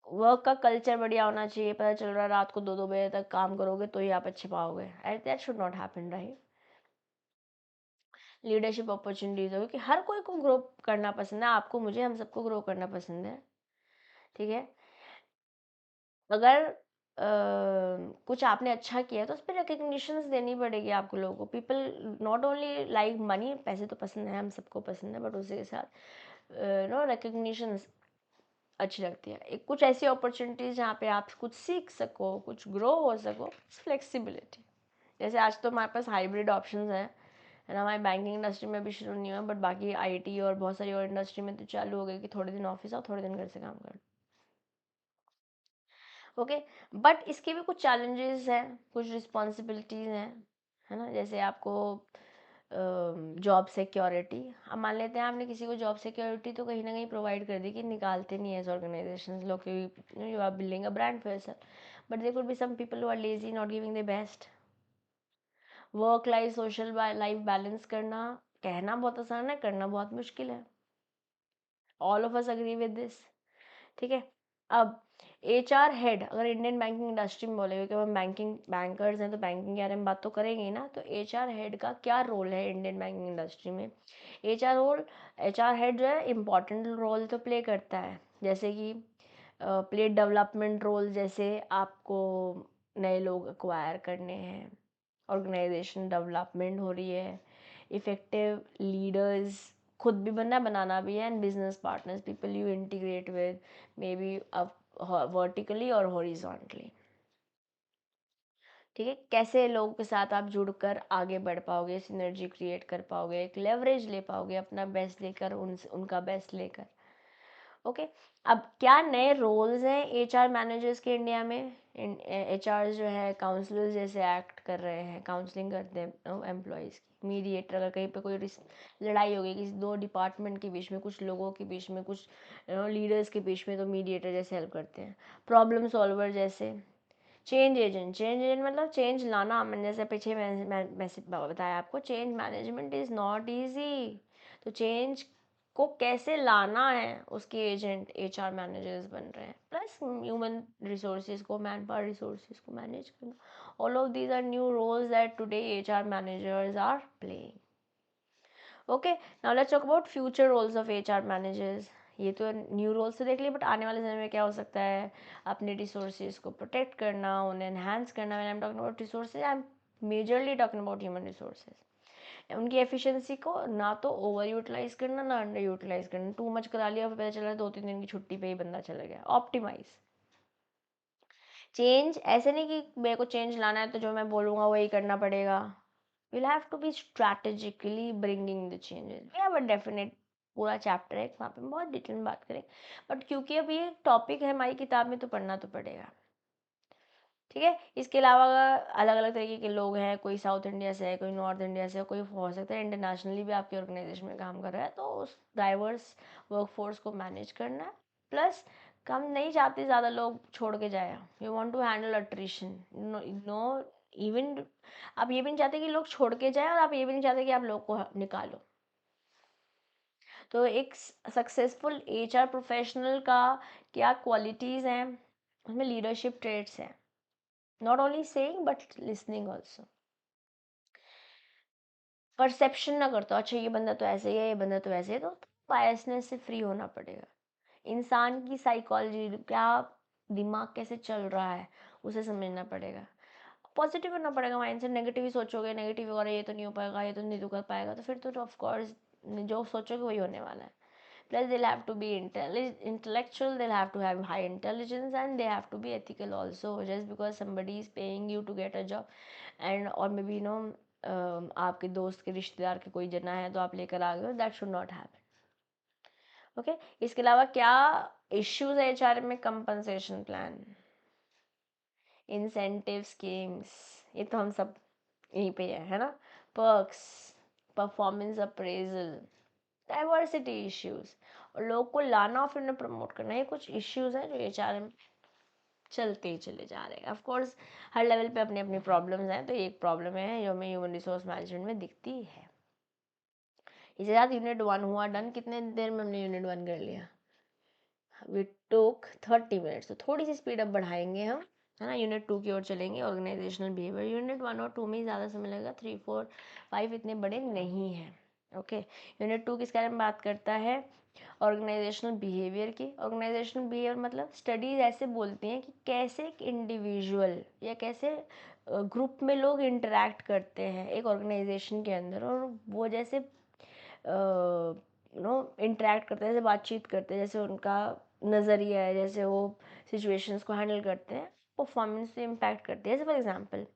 वर्क का कल्चर बढ़िया होना चाहिए, पता चल रहा है रात को 2-2 बजे तक काम करोगे तो ही आप अच्छे पाओगे, that should not happen, right? Leadership opportunities हो, क्योंकि हर कोई को ग्रो करना पसंद है, आपको मुझे हम सबको ग्रो करना पसंद है, ठीक है? अगर कुछ आपने अच्छा किया तो उस पर रिकग्निशंस देनी पड़ेगी आपको, लोगों को। People not only like money, पैसे तो पसंद है, हम सबको पसंद है, बट उसी के साथ नो रिकग्निशंस अच्छी लगती है। एक कुछ ऐसी अपॉर्चुनिटीज़ जहाँ पे आप कुछ सीख सको, कुछ ग्रो हो सको, फ्लेक्सिबिलिटी। जैसे आज तो हमारे पास हाइब्रिड ऑप्शंस हैं, है ना? हमारी बैंकिंग इंडस्ट्री में भी शुरू नहीं हुआ, बट बाकी आईटी और बहुत सारी और इंडस्ट्री में तो चालू हो गई कि थोड़े दिन ऑफिस आओ, थोड़े दिन घर से काम करो। ओके, बट इसके भी कुछ चैलेंजेस हैं, कुछ रिस्पॉन्सिबिलिटीज़ हैं, है ना? जैसे आपको जॉब सिक्योरिटी, अब मान लेते हैं आपने किसी को जॉब सिक्योरिटी तो कहीं ना कहीं प्रोवाइड कर दी, कि निकालते नहीं है एज ऑर्गेनाइजेशन लोग, you are building a brand for yourself, but there could be some people who are lazy, not giving the best. Work life social life balance करना, कहना बहुत आसान है, करना बहुत मुश्किल है। All of us agree with this, ठीक है? अब एचआर हेड, अगर इंडियन बैंकिंग इंडस्ट्री में बोले, क्योंकि हम बैंकिंग बैंकर्स हैं तो बैंकिंग के बारे में बात तो करेंगे ही ना, तो एचआर हेड का क्या रोल है इंडियन बैंकिंग इंडस्ट्री में? एचआर हेड जो है इम्पॉर्टेंट रोल तो प्ले करता है, जैसे कि प्ले डेवलपमेंट रोल, जैसे आपको नए लोग एक्वायर करने हैं, ऑर्गेनाइजेशन डेवलपमेंट हो रही है, इफ़ेक्टिव लीडर्स खुद भी बनना बनाना भी है, and business partners, people you integrate with, may be vertically और हॉरिजॉन्टली, ठीक है? कैसे लोगों के साथ आप जुड़कर आगे बढ़ पाओगे, सिनर्जी क्रिएट कर पाओगे, एक लेवरेज ले पाओगे, अपना बेस्ट देकर उनका बेस्ट लेकर। ओके, अब क्या नए रोल्स हैं एचआर मैनेजर्स के इंडिया में? एचआर जो है काउंसलर्स जैसे एक्ट कर रहे हैं, काउंसलिंग करते हैं एम्प्लॉयज़ की, मीडिएटर, अगर कहीं पे कोई लड़ाई हो गई किसी दो डिपार्टमेंट के बीच में, कुछ लोगों के बीच में, कुछ लीडर्स के बीच में, तो मीडिएटर जैसे हेल्प करते हैं। प्रॉब्लम सॉल्वर जैसे, चेंज एजेंट मतलब चेंज लाना, मैंने जैसे पीछे मैसेज बताया आपको, change management is not easy, तो चेंज को कैसे लाना है उसके एजेंट एचआर मैनेजर्स बन रहे हैं, प्लस ह्यूमन रिसोर्सेज को, मैन पावर रिसोर्सेज को मैनेज करना। All of these are new roles that today HR managers are playing. Okay, now let's talk about future roles of HR managers. ये तो new roles तो देख लिए, but आने वाले समय में क्या हो सकता है? अपने रिसोर्सेज को प्रोटेक्ट करना, उन्हें एनहांस करना। When I am talking about resources, I am majorly talking about human resources. उनकी एफिशिएंसी को ना तो ओवर यूटिलाइज करना, ना अंडर यूटिलाइज करना। टू मच करा लिया, फिर पता चला 2-3 दिन की छुट्टी पे ही बंदा चला गया। ऑप्टिमाइज चेंज, ऐसे नहीं कि मेरे को चेंज लाना है तो जो मैं बोलूँगा वही करना पड़ेगा। We'll have to be strategically bringing the changes. We have a definite पूरा चैप्टर है वहाँ पे हम बहुत डिटेल में बात करें, बट क्योंकि अब ये टॉपिक है हमारी किताब में तो पढ़ना तो पड़ेगा, ठीक है? इसके अलावा अलग अलग तरीके के लोग हैं, कोई साउथ इंडिया से है, कोई नॉर्थ इंडिया से है, कोई हो सकता है इंटरनेशनली भी आपकी ऑर्गेनाइजेशन में काम कर रहा है, तो उस डाइवर्स वर्कफोर्स को मैनेज करना है। प्लस कम नहीं चाहते ज़्यादा लोग छोड़ के जाए, you want to handle attrition, no even, आप ये भी नहीं चाहते कि लोग छोड़ के जाए, और आप ये भी नहीं चाहते कि आप लोग को निकालो। तो एक सक्सेसफुल एचआर प्रोफेशनल का क्या क्वालिटीज़ हैं? उसमें लीडरशिप ट्रेट्स हैं, not only saying but listening also. Perception ना करते हो, अच्छा ये बंदा तो ऐसे ही है, ये बंदा तो ऐसे है, तो बायसनेस से फ्री होना पड़ेगा। इंसान की साइकोलॉजी, क्या दिमाग कैसे चल रहा है, उसे समझना पड़ेगा। पॉजिटिव होना पड़ेगा माइंड से। नेगेटिव ही सोचोगे, नेगेटिव हो रहा है, ये तो नहीं हो पाएगा, ये तो नहीं तो कर पाएगा, तो फिर तो ऑफ कोर्स जो सोचोगे वही होने वाला है। Plus they'll have to be intellectual, they'll have to have high intelligence, and they have to be ethical also. Just because somebody is paying you to get a job, and or maybe आपके दोस्त के रिश्तेदार के कोई जना है तो आप लेकर आ गए, that should not happen. Okay, इसके अलावा क्या इश्यूज है एचआर में? कंपनसेशन प्लान, इंसेंटिव स्कीम्स, ये तो हम सब यहीं पे है ना? Perks, performance appraisal, diversity issues, और लोग को लाना और फिर उन्हें प्रमोट करना, ये कुछ इश्यूज हैं जो एचआर चलते ही चले जा रहे हैं। ऑफ कोर्स हर लेवल पे अपनी अपनी प्रॉब्लम्स हैं, तो ये एक प्रॉब्लम है जो हमें ह्यूमन रिसोर्स मैनेजमेंट में दिखती है। इसके साथ यूनिट 1 हुआ डन। कितने देर में हमने यूनिट 1 कर लिया? We took 30 minutes. तो थोड़ी सी स्पीड अप बढ़ाएंगे हम, है ना। यूनिट 2 की ओर चलेंगे, ऑर्गेनाइजेशनल बिहेवियर। यूनिट 1 और 2 में ही ज़्यादा समय लगेगा, 3, 4, 5 इतने बड़े नहीं हैं। ओके, यूनिट 2 किस बारे में बात करता है? ऑर्गेनाइजेशनल बिहेवियर की। ऑर्गेनाइजेशनल बिहेवियर मतलब स्टडीज ऐसे बोलती हैं कि कैसे एक इंडिविजुअल या कैसे ग्रुप में लोग इंटरेक्ट करते हैं एक ऑर्गेनाइजेशन के अंदर, और वो जैसे इंटरेक्ट करते हैं, जैसे बातचीत करते हैं, जैसे उनका नज़रिया है, जैसे वो सिचुएशंस को हैंडल करते हैं, परफॉर्मेंस से इम्पैक्ट करते हैं। जैसे for example,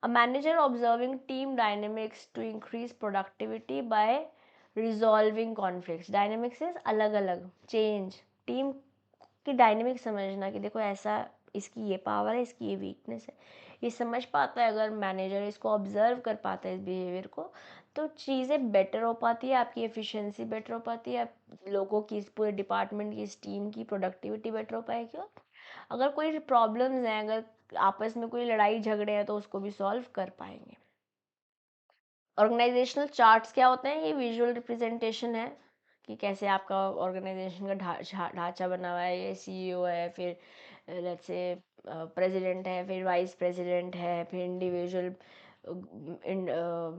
a manager observing team dynamics to increase productivity by resolving conflicts. Dynamics is अलग अलग चेंज, टीम की डायनेमिक समझना कि देखो ऐसा, इसकी ये पावर है, इसकी ये वीकनेस है, ये समझ पाता है। अगर मैनेजर इसको ऑब्जर्व कर पाता है इस बिहेवियर को, तो चीज़ें बेटर हो पाती है, आपकी एफिशिएंसी बेटर हो पाती है, लोगों की, इस पूरे डिपार्टमेंट की, इस टीम की प्रोडक्टिविटी बेटर हो पाएगी। अगर कोई प्रॉब्लम्स हैं, अगर आपस में कोई लड़ाई झगड़े हैं, तो उसको भी सॉल्व कर पाएंगे। ऑर्गेनाइजेशनल चार्ट्स क्या होते हैं? ये विजुअल रिप्रेजेंटेशन है कि कैसे आपका ऑर्गेनाइजेशन का ढांचा बना हुआ है। ये सीईओ है, फिर लेट्स से प्रेसिडेंट है, फिर वाइस प्रेसिडेंट है, फिर इंडिविजुअल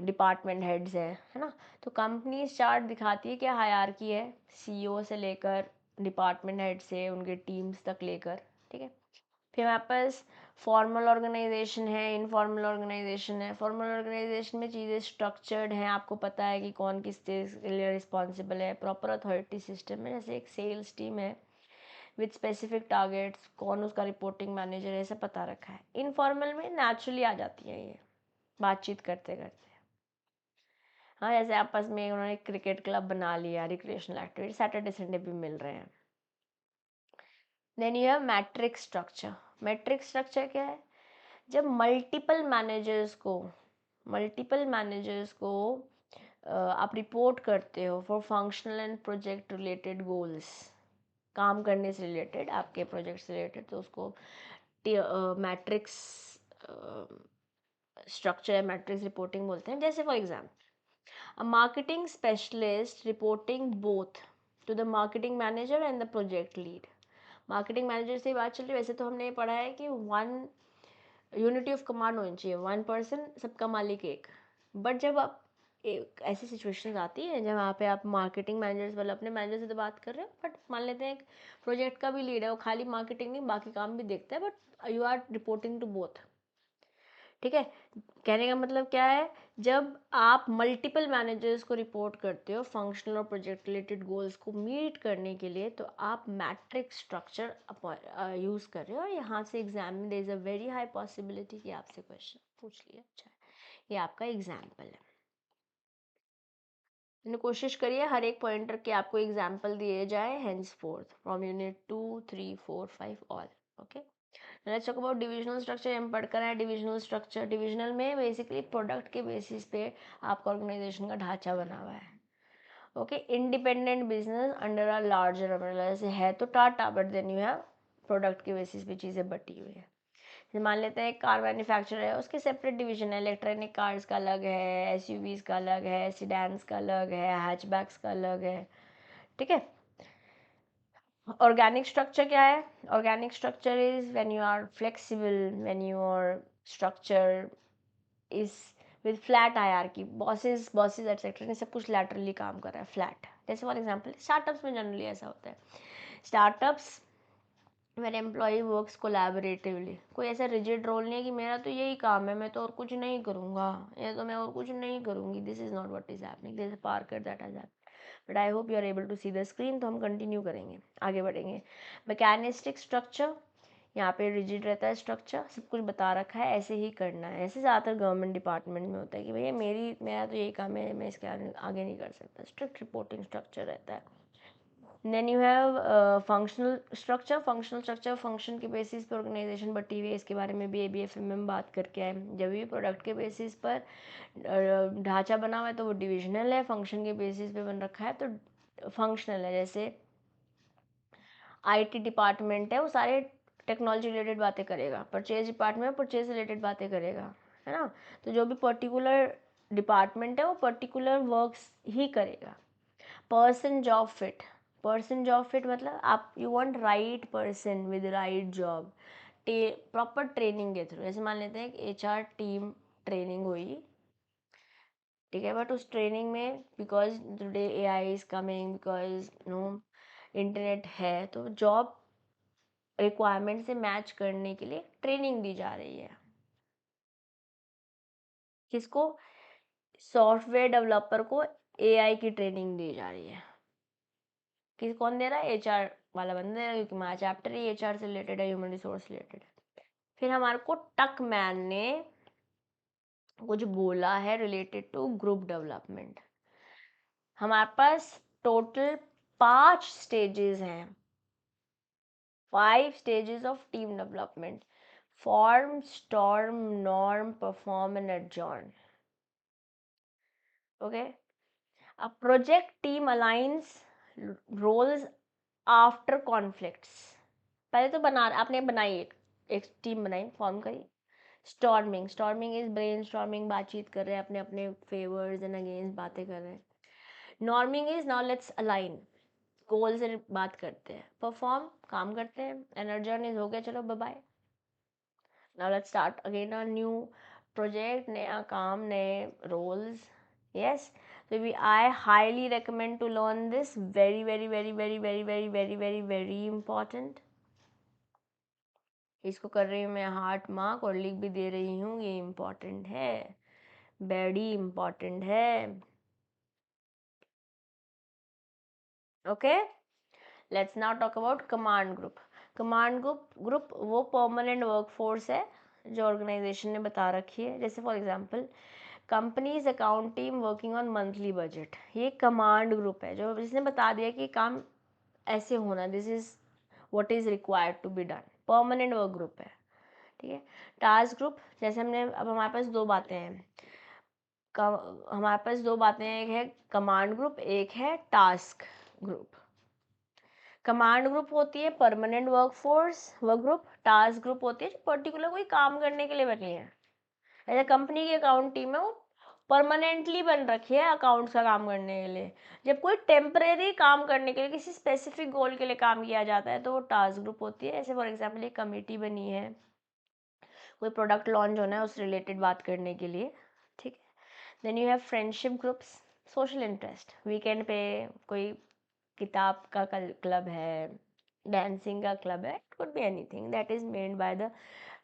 डिपार्टमेंट हेड्स है ना। तो कंपनी चार्ट दिखाती है क्या हायरार्की है, सीईओ से लेकर डिपार्टमेंट हेड से उनके टीम्स तक लेकर, ठीक है। फिर हमारे पास फॉर्मल ऑर्गेनाइजेशन है, इनफॉर्मल ऑर्गेनाइजेशन है। फॉर्मल ऑर्गेनाइजेशन में चीज़ें स्ट्रक्चर्ड हैं, आपको पता है कि कौन किस चीज़ के लिए रिस्पॉन्सिबल है, प्रॉपर अथॉरिटी सिस्टम है। जैसे एक सेल्स टीम है विथ स्पेसिफिक टारगेट्स, कौन उसका रिपोर्टिंग मैनेजर है, ऐसा पता रखा है। इनफॉर्मल में नेचुरली आ जाती है ये बातचीत करते करते। हाँ, जैसे आपस में उन्होंने क्रिकेट क्लब बना लिया, रिक्रिएशनल एक्टिविटी, सैटरडे संडे भी मिल रहे हैं। Then you have matrix structure. Matrix structure क्या है? जब मल्टीपल मैनेजर्स को आप रिपोर्ट करते हो for functional and project related goals, काम करने से रिलेटेड, आपके प्रोजेक्ट से रिलेटेड, तो उसको मैट्रिक्स स्ट्रक्चर या मैट्रिक्स रिपोर्टिंग बोलते हैं। जैसे for example, a marketing specialist reporting both to the marketing manager and the project lead. Marketing manager से बात चल रही है, वैसे तो हमने पढ़ा है कि वन यूनिटी ऑफ कमांड होनी चाहिए, वन पर्सन सबका मालिक एक। बट जब आप एक ऐसी सिचुएशन आती है जब वहाँ पे आप मार्केटिंग मैनेजर्स वाले अपने मैनेजर से तो बात कर रहे हो, बट मान लेते हैं एक प्रोजेक्ट का भी लीड है, वो खाली मार्केटिंग नहीं बाकी काम भी देखता है, but you are reporting to both, ठीक है। कहने का मतलब क्या है? जब आप मल्टीपल मैनेजर्स को रिपोर्ट करते हो फंक्शनल और प्रोजेक्ट रिलेटेड गोल्स को मीट करने के लिए, तो आप मैट्रिक स्ट्रक्चर यूज़ कर रहे हो। और यहाँ से एग्जाम में there is a very high possibility कि आपसे क्वेश्चन पूछ लिया। अच्छा, ये आपका एग्जाम्पल है। मैंने कोशिश करी है हर एक पॉइंटर के आपको एग्जाम्पल दिए जाए, hence forth from unit 2, 3, 4, 5 all. Okay, let's talk about divisional structure. हम पढ़ कर आए डिविजनल स्ट्रक्चर। डिविजनल में बेसिकली प्रोडक्ट के बेसिस पे आपका ऑर्गेनाइजेशन का ढांचा बना हुआ है। Okay, independent business under a larger umbrella, जैसे है तो Tata, but then you have product के बेसिस पे चीज़ें बटी हुई है। जैसे मान लेते हैं एक कार मैन्युफैक्चरर है, उसके सेपरेट डिवीजन है, इलेक्ट्रॉनिक कार्स का अलग है, एसयूवीज का अलग है, सिडान्स का अलग है, हैचबैक्स का अलग है, ठीक है। ऑर्गेनिक स्ट्रक्चर क्या है? Organic structure is when you are flexible, when your structure is with flat hierarchy, bosses etcetera ने सब कुछ लैटरली काम कर रहा है, फ्लैट। जैसे फॉर एग्जांपल स्टार्टअप्स में जनरली ऐसा होता है। Startups when employ works collaboratively, कोई ऐसा रिजिड रोल नहीं है कि मेरा तो यही काम है, मैं तो और कुछ नहीं करूँगा, या तो मैं और कुछ नहीं करूँगी। This is not what is happening, this is पार कर that as happening. But I hope you are able to see the screen. तो हम कंटिन्यू करेंगे, आगे बढ़ेंगे। मैकेनिस्टिक स्ट्रक्चर, यहाँ पे रिजिड रहता है स्ट्रक्चर, सब कुछ बता रखा है, ऐसे ही करना है। ऐसे ज़्यादातर गवर्नमेंट डिपार्टमेंट में होता है कि भैया मेरा तो यही काम है, मैं इसके आगे नहीं कर सकता। स्ट्रिक्ट रिपोर्टिंग स्ट्रक्चर रहता है। Then you have functional structure. Functional structure function के बेसिस पर ऑर्गेनाइजेशन बटी हुई है। इसके बारे में भी ABFM में बात करके आए। जब भी प्रोडक्ट के बेसिस पर ढांचा बना हुआ है तो वो डिविजनल है, फंक्शन के बेसिस पे बन रखा है तो फंक्शनल है। जैसे IT डिपार्टमेंट है, वो सारे टेक्नोलॉजी रिलेटेड बातें करेगा, परचेज डिपार्टमेंट परचेज रिलेटेड बातें करेगा, है ना। तो जो भी पर्टिकुलर डिपार्टमेंट है वो पर्टिकुलर वर्क्स ही करेगा। पर्सन जॉब फिट मतलब आप you want right person with right job, proper training के थ्रू। जैसे मान लेते हैं कि HR टीम ट्रेनिंग हुई, ठीक है, बट उस ट्रेनिंग में because today AI is coming, because no internet है, तो जॉब रिक्वायरमेंट से मैच करने के लिए ट्रेनिंग दी जा रही है। किसको? सॉफ्टवेयर डेवलपर को AI की ट्रेनिंग दी जा रही है। कौन दे रहा है? HR वाला बंदा दे रहा है, क्योंकि हमारा चैप्टर ही HR से रिलेटेड है, ह्यूमन रिसोर्स रिलेटेड है। फिर हमारे को टक मैन ने कुछ बोला है रिलेटेड टू ग्रुप डेवलपमेंट। हमारे पास टोटल 5 स्टेजेस हैं, 5 stages of team development: form, storm, norm, perform and adjourn. Okay, a project team aligns roles after conflicts. पहले तो आपने बनाई एक टीम बनाई, फॉर्म करी। स्टॉर्मिंग इज ब्रेन स्टॉर्मिंग, बातचीत कर रहे हैं, अपने अपने फेवर्स एंड अगेंस्ट बातें कर रहे हैं। Norming is now let's align, goal से बात करते हैं। परफॉर्म, काम करते हैं। एनर्जन इज हो गया, चलो bye bye, now let's start again a new project, नया काम, नए roles. Yes, so I highly recommend to learn this, very very very very very very very very very important। इसको कर रही हूँ मैं हार्ट मार्क और लिख भी दे रही हूँ, ये इम्पॉर्टेंट है, वेरी इम्पॉर्टेंट है। Okay, let's now talk about command group. Command group वो परमानेंट वर्कफोर्स है जो ऑर्गेनाइजेशन ने बता रखी है। जैसे for example companies account team working on monthly budget, ये कमांड ग्रुप है जो जिसने बता दिया कि काम ऐसे होना, this is what is required to be done, permanent work group है, ठीक है। टास्क ग्रुप, जैसे हमने अब हमारे पास दो बातें हैं, हमारे पास दो बातें हैं, एक है कमांड ग्रुप, एक है टास्क ग्रुप। कमांड ग्रुप होती है permanent work group, task group होती है जो पर्टिकुलर कोई काम करने के लिए बनी है। ऐसे कंपनी की अकाउंट टीम है वो परमानेंटली बन रखी है अकाउंट्स का काम करने के लिए। जब कोई टेम्परेरी काम करने के लिए किसी स्पेसिफिक गोल के लिए काम किया जाता है तो वो टास्क ग्रुप होती है। ऐसे फॉर एग्जाम्पल एक कमेटी बनी है, कोई प्रोडक्ट लॉन्च होना है उस रिलेटेड बात करने के लिए, ठीक है। Then you have friendship groups, social interest, weekend पे कोई किताब का क्लब है, डांसिंग का क्लब है, it could be anything that is made by the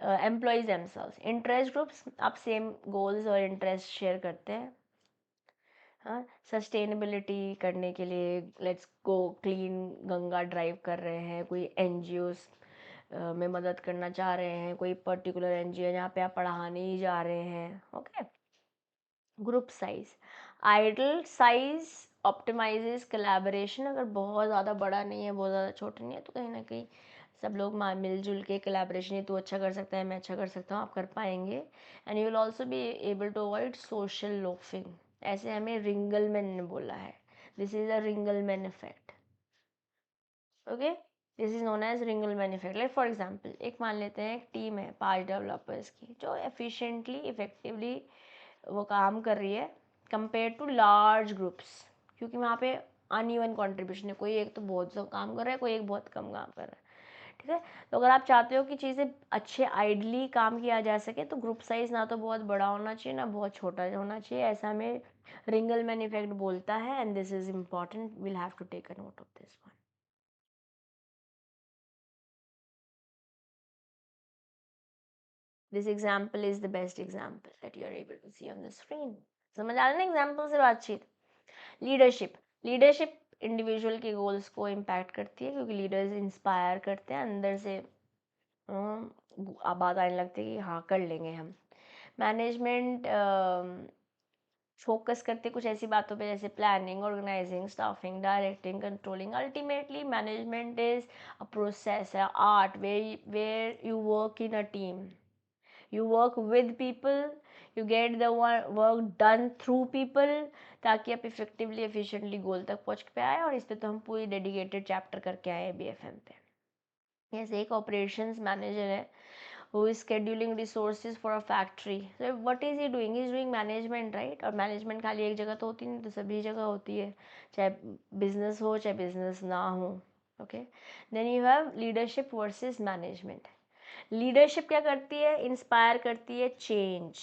employees themselves. Interest groups, आप सेम गोल्स और इंटरेस्ट शेयर करते हैं। हाँ, सस्टेनेबिलिटी करने के लिए let's go clean Ganga drive कर रहे हैं, कोई NGOs में मदद करना चाह रहे हैं, कोई पर्टिकुलर NGO जहाँ पे आप पढ़ाने ही जा रहे हैं। Okay, group size, ideal size optimises collaboration, अगर बहुत ज़्यादा बड़ा नहीं है, बहुत ज़्यादा छोटा नहीं है, तो कहीं ना कहीं सब लोग मिलजुल के कोलैबोरेशन, ये तू अच्छा कर सकता है, मैं अच्छा कर सकता हूँ, आप कर पाएंगे। And you will also be able to avoid social loafing, ऐसे हमें रिंगलमैन ने बोला है, this is a Ringelmann effect. Okay, this is known as Ringelmann effect. Like for example एक मान लेते हैं एक टीम है 5 डेवलपर्स की जो एफिशिएंटली इफेक्टिवली वो काम कर रही है कंपेयर टू लार्ज ग्रुप्स, क्योंकि वहाँ पे अनइवन कंट्रीब्यूशन है, कोई एक तो बहुत सा काम कर रहा है, कोई एक बहुत कम काम कर रहा है, ठीक है। तो अगर आप चाहते हो कि चीज़ें अच्छे आइडली काम किया जा सके तो ग्रुप साइज ना तो बहुत बड़ा होना चाहिए ना बहुत छोटा होना चाहिए, ऐसा हमें रिंगलमैन इफेक्ट बोलता है। And this is important, will have to take a note of this one. This example is the best example that you are able to see on the screen. समझ आ रहा है ना एग्जाम्पल से बातचीत। Leadership individual के goals को impact करती है, क्योंकि लीडर्स इंस्पायर करते हैं, अंदर से बात आने लगती है कि हाँ कर लेंगे हम। मैनेजमेंट फोकस करते कुछ ऐसी बातों पे जैसे planning, organising, staffing, directing, controlling. Ultimately management is a process, है art, where you work in a team, you work with people, you get the work done through people, ताकि आप इफेक्टिवली एफिशिएंटली गोल तक पहुंच पे आए। और इस पे तो हम पूरी डेडिकेटेड चैप्टर करके आए हैं BFM पे। जैसे एक ऑपरेशंस मैनेजर है who is scheduling resources for a factory. So what is he doing? He is doing management, right? और मैनेजमेंट खाली एक जगह तो होती नहीं, तो सभी जगह होती है, चाहे बिजनेस हो चाहे बिजनेस ना हो. Okay, then you have leadership versus management. Leadership क्या करती है? इंस्पायर करती है चेंज,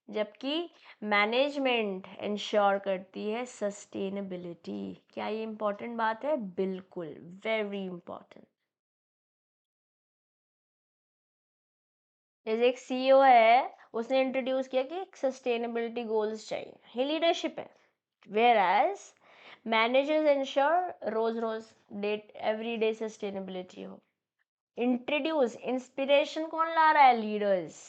जबकि मैनेजमेंट इंश्योर करती है सस्टेनेबिलिटी. क्या ये इंपॉर्टेंट बात है? बिल्कुल, वेरी इंपॉर्टेंट. जैसे एक सीईओ है, उसने इंट्रोड्यूस किया कि सस्टेनेबिलिटी गोल्स चाहिए, ये लीडरशिप है. वेयर एज मैनेजर्स इंश्योर रोज रोज डेट एवरी डे सस्टेनेबिलिटी हो. इंट्रोड्यूस, इंस्पिरेशन कौन ला रहा है? लीडर्स.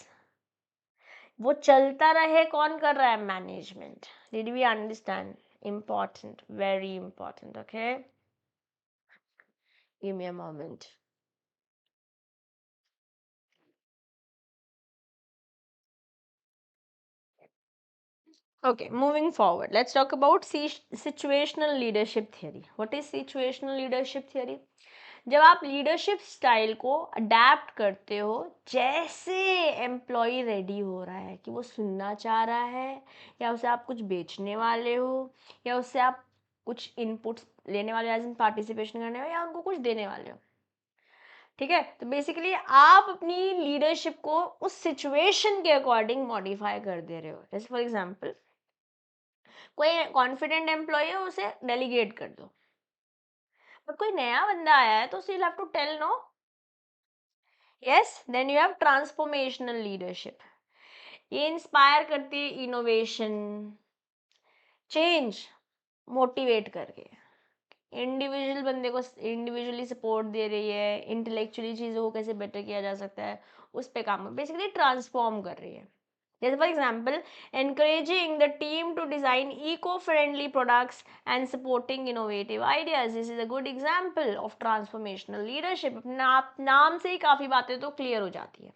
वो चलता रहे कौन कर रहा है? Management. Did we understand? important, very important. Okay, give me a moment. Okay, moving forward, let's talk about situational leadership theory. What is situational leadership theory? जब आप लीडरशिप स्टाइल को अडेप्ट करते हो, जैसे एम्प्लॉय रेडी हो रहा है कि वो सुनना चाह रहा है, या उसे आप कुछ बेचने वाले हो, या उससे आप कुछ इनपुट्स लेने वाले हो, एज इन पार्टिसिपेशन करने हो, या उनको कुछ देने वाले हो. ठीक है, तो बेसिकली आप अपनी लीडरशिप को उस सिचुएशन के अकॉर्डिंग मॉडिफाई कर दे रहे हो. जैसे फॉर एग्जांपल, कोई कॉन्फिडेंट एम्प्लॉय है, उसे डेलीगेट कर दो. पर कोई नया बंदा आया है तो उसे have to tell, no. Yes, then you have transformational leadership. ये इंस्पायर करती है इनोवेशन, चेंज, मोटिवेट करके. इंडिविजुअल बंदे को इंडिविजुअली सपोर्ट दे रही है, इंटेलेक्चुअली चीज़ों को कैसे बेटर किया जा सकता है उस पे काम, बेसिकली ट्रांसफॉर्म कर रही है. जैसे for example, encouraging the team to design eco-friendly products and supporting innovative ideas. This is a good example of transformational leadership. नाम से ही काफ़ी बातें तो क्लियर हो जाती है.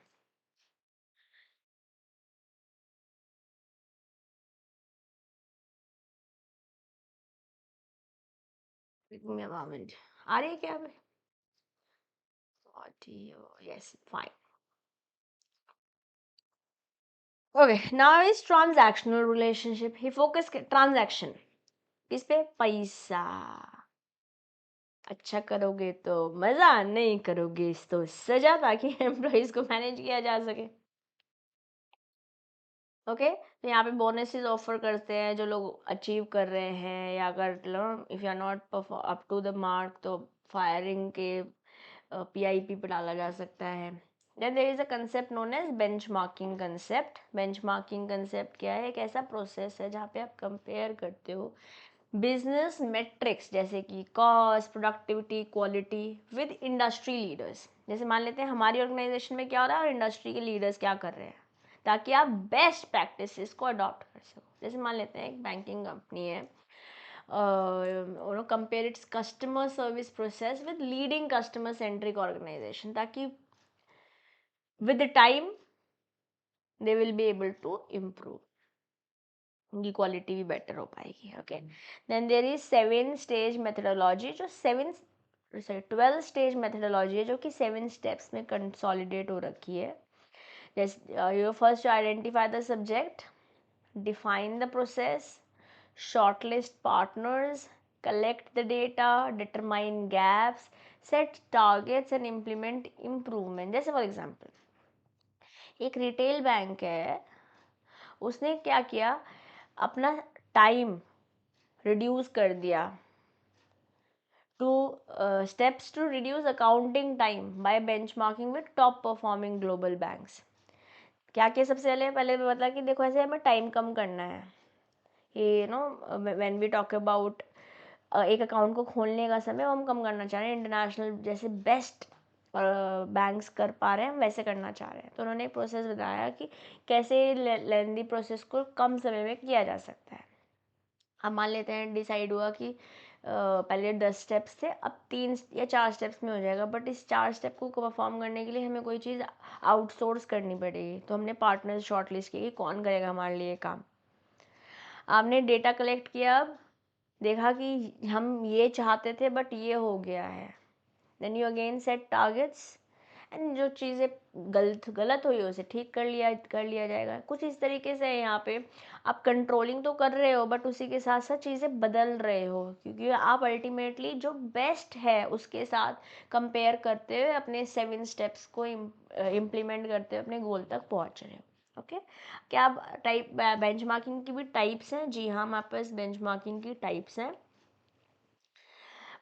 Give me a moment. आ रही है क्या हमें? Audio, yes, fine. Okay, now is transactional relationship. He focus transaction. किस पे? पैसा. अच्छा करोगे तो मजा, नहीं करोगे तो सजा, ताकि एम्प्लॉइज को मैनेज किया जा सके. ओके, तो यहाँ पे बोनसेस ऑफर करते हैं जो लोग अचीव कर रहे हैं, या अगर if you are not up to the mark तो फायरिंग के पीआईपी पे डाला जा सकता है. Then there is a concept known as benchmarking concept. Benchmarking concept क्या है? एक ऐसा प्रोसेस है जहाँ पे आप कंपेयर करते हो बिजनेस मेट्रिक्स जैसे कि cost, productivity, quality with industry leaders. जैसे मान लेते हैं हमारी ऑर्गेनाइजेशन में क्या हो रहा है और इंडस्ट्री के लीडर्स क्या कर रहे हैं, ताकि आप बेस्ट प्रैक्टिसेस को अडॉप्ट कर सको. जैसे मान लेते हैं एक बैंकिंग कंपनी है, compare its customer service process with leading customer centric organisation, ताकि with time they will be able to improve, उनकी क्वालिटी भी बेटर हो पाएगी. Okay, then there is 7 stage methodology, जो 12 स्टेज मेथडोलॉजी है, जो कि 7 स्टेप्स में कंसोलिडेट हो रखी है. जैसे you first identify the subject, define the process, shortlist partners, collect the data, determine gaps, set targets and implement improvement. जैसे फॉर एग्जांपल एक रिटेल बैंक है, उसने क्या किया, अपना टाइम रिड्यूस कर दिया two steps to reduce accounting time by benchmarking with top performing global banks. क्या किया? सबसे पहले बता कि देखो ऐसे हमें टाइम कम करना है. ये व्हेन वी टॉक अबाउट एक अकाउंट को खोलने का समय वो हम कम करना चाह रहे हैं, इंटरनेशनल जैसे बेस्ट बैंक्स कर पा रहे हैं हम वैसे करना चाह रहे हैं. तो उन्होंने एक प्रोसेस बताया कि कैसे लेंदी प्रोसेस को कम समय में किया जा सकता है. अब मान लेते हैं डिसाइड हुआ कि पहले 10 स्टेप्स थे, अब 3 या 4 स्टेप्स में हो जाएगा, बट इस 4 स्टेप को परफॉर्म करने के लिए हमें कोई चीज़ आउटसोर्स करनी पड़ेगी. तो हमने पार्टनर्स शॉर्टलिस्ट की कि कौन करेगा हमारे लिए काम. आपने डेटा कलेक्ट किया, अब देखा कि हम ये चाहते थे बट ये हो गया है, then you again set targets, and जो चीज़ें गलत हुई उसे ठीक कर लिया जाएगा। कुछ इस तरीके से यहाँ पे आप कंट्रोलिंग तो कर रहे हो बट उसी के साथ साथ चीज़ें बदल रहे हो, क्योंकि आप अल्टीमेटली जो बेस्ट है उसके साथ कंपेयर करते हुए अपने 7 स्टेप्स को इम्प्लीमेंट करते हुए अपने गोल तक पहुँच रहे हो। ओके, क्या टाइप बेंचमार्किंग की भी टाइप्स हैं? जी हाँ, हमारे पास बेंचमार्किंग की टाइप्स हैं।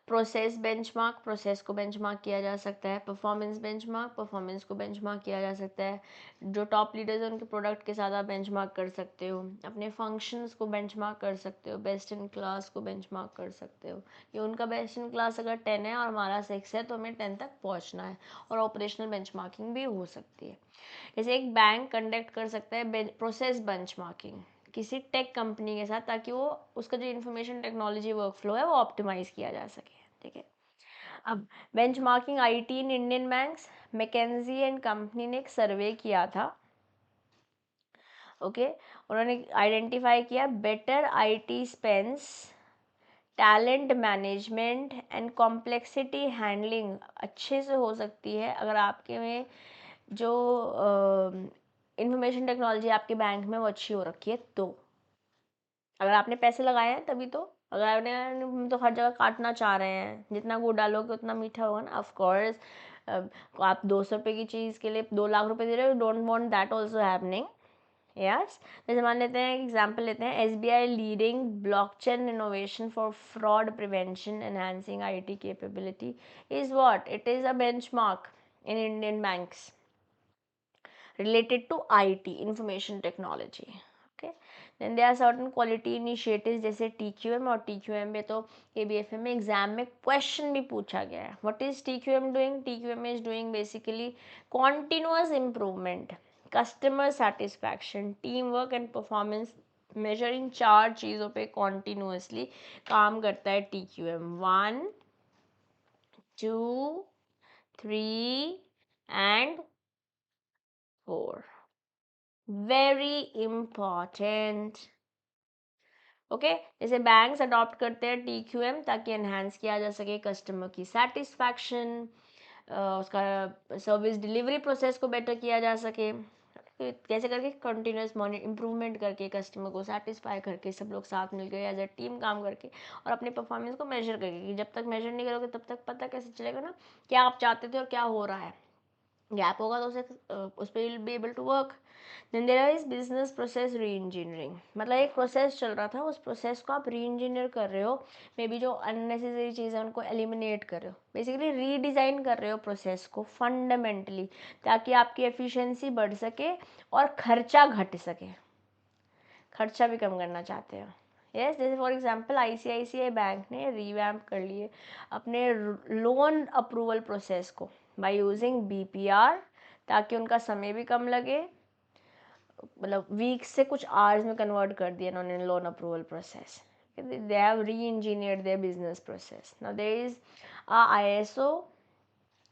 प्रोसेस बेंचमार्क, प्रोसेस को बेंचमार्क किया जा सकता है। परफॉर्मेंस बेंचमार्क, परफॉर्मेंस को बेंचमार्क किया जा सकता है। जो टॉप लीडर्स हैं उनके प्रोडक्ट के साथ आप बेंचमार्क कर सकते हो। अपने फंक्शंस को बेंचमार्क कर सकते हो। बेस्ट इन क्लास को बेंचमार्क कर सकते हो, ये उनका बेस्ट इन क्लास अगर 10 है और हमारा 6 है तो हमें 10 तक पहुंचना है। और ऑपरेशनल बेंचमार्किंग भी हो सकती है। जैसे एक बैंक कंडक्ट कर सकता है प्रोसेस बेंचमार्किंग किसी टेक कंपनी के साथ, ताकि वो उसका जो इंफॉर्मेशन टेक्नोलॉजी वर्कफ्लो है वो ऑप्टिमाइज किया जा सके। ठीक है, अब benchmarking IT in Indian banks, McKinsey and company ने एक सर्वे किया था। ओके, उन्होंने आइडेंटिफाई किया better IT spends, talent management and complexity handling अच्छे से हो सकती है अगर आपके में जो इंफॉर्मेशन टेक्नोलॉजी आपके बैंक में वो अच्छी हो रखी है। तो अगर आपने पैसे लगाए हैं तभी तो, अगर आपने हम तो हर जगह काटना चाह रहे हैं, जितना गुड़ डालोगे उतना मीठा होगा ना, ऑफ कोर्स। आप 200 रुपये की चीज़ के लिए 2 लाख रुपए दे रहे हो, don't want that also happening. Yes, जैसे मान लेते हैं एग्जाम्पल लेते हैं, SBI leading blockchain innovation for fraud prevention enhancing IT capability is what, it is a benchmark in Indian banks related to IT, information technology. Okay, then there are certain quality initiatives जैसे TQM, और TQM में तो KBFM में exam में question भी पूछा गया है। What is TQM doing? TQM is doing basically continuous improvement, customer satisfaction, teamwork and performance measuring 4 चीज़ों पे continuously काम करता है TQM। 1, 2, 3 and 4, very important. Okay, जैसे बैंक्स अडॉप्ट करते हैं TQM ताकि एनहांस किया जा सके कस्टमर की सेटिस्फैक्शन, उसका सर्विस डिलीवरी प्रोसेस को बेटर किया जा सके। कैसे करके, कंटिन्यूस इम्प्रूवमेंट करके, कस्टमर को सेटिस्फाई करके, सब लोग साथ मिलकर एज ए टीम काम करके और अपने परफॉर्मेंस को मेजर करके, कि जब तक मेजर नहीं करोगे तब तक पता कैसे चलेगा ना क्या आप चाहते थे और क्या हो रहा है। गैप होगा तो उसे उस पर will be able to work. Then there is business process reengineering, मतलब एक प्रोसेस चल रहा था, उस प्रोसेस को आप री इंजीनियर कर रहे हो, मे बी जो अननेसेसरी चीज़ है उनको एलिमिनेट कर रहे हो, बेसिकली रीडिज़ाइन कर रहे हो प्रोसेस को फंडामेंटली, ताकि आपकी एफिशिएंसी बढ़ सके और खर्चा घट सके। खर्चा भी कम करना चाहते हो। यस, जैसे फॉर एग्जांपल ICICI बैंक ने रीवैम्प कर लिए अपने लोन अप्रूवल प्रोसेस को बाय यूजिंग BPR, ताकि उनका समय भी कम लगे, मतलब वीक्स से कुछ आवर्स में कन्वर्ट कर दिया इन्होंने loan approval process. They have re engineered their business process. Now there is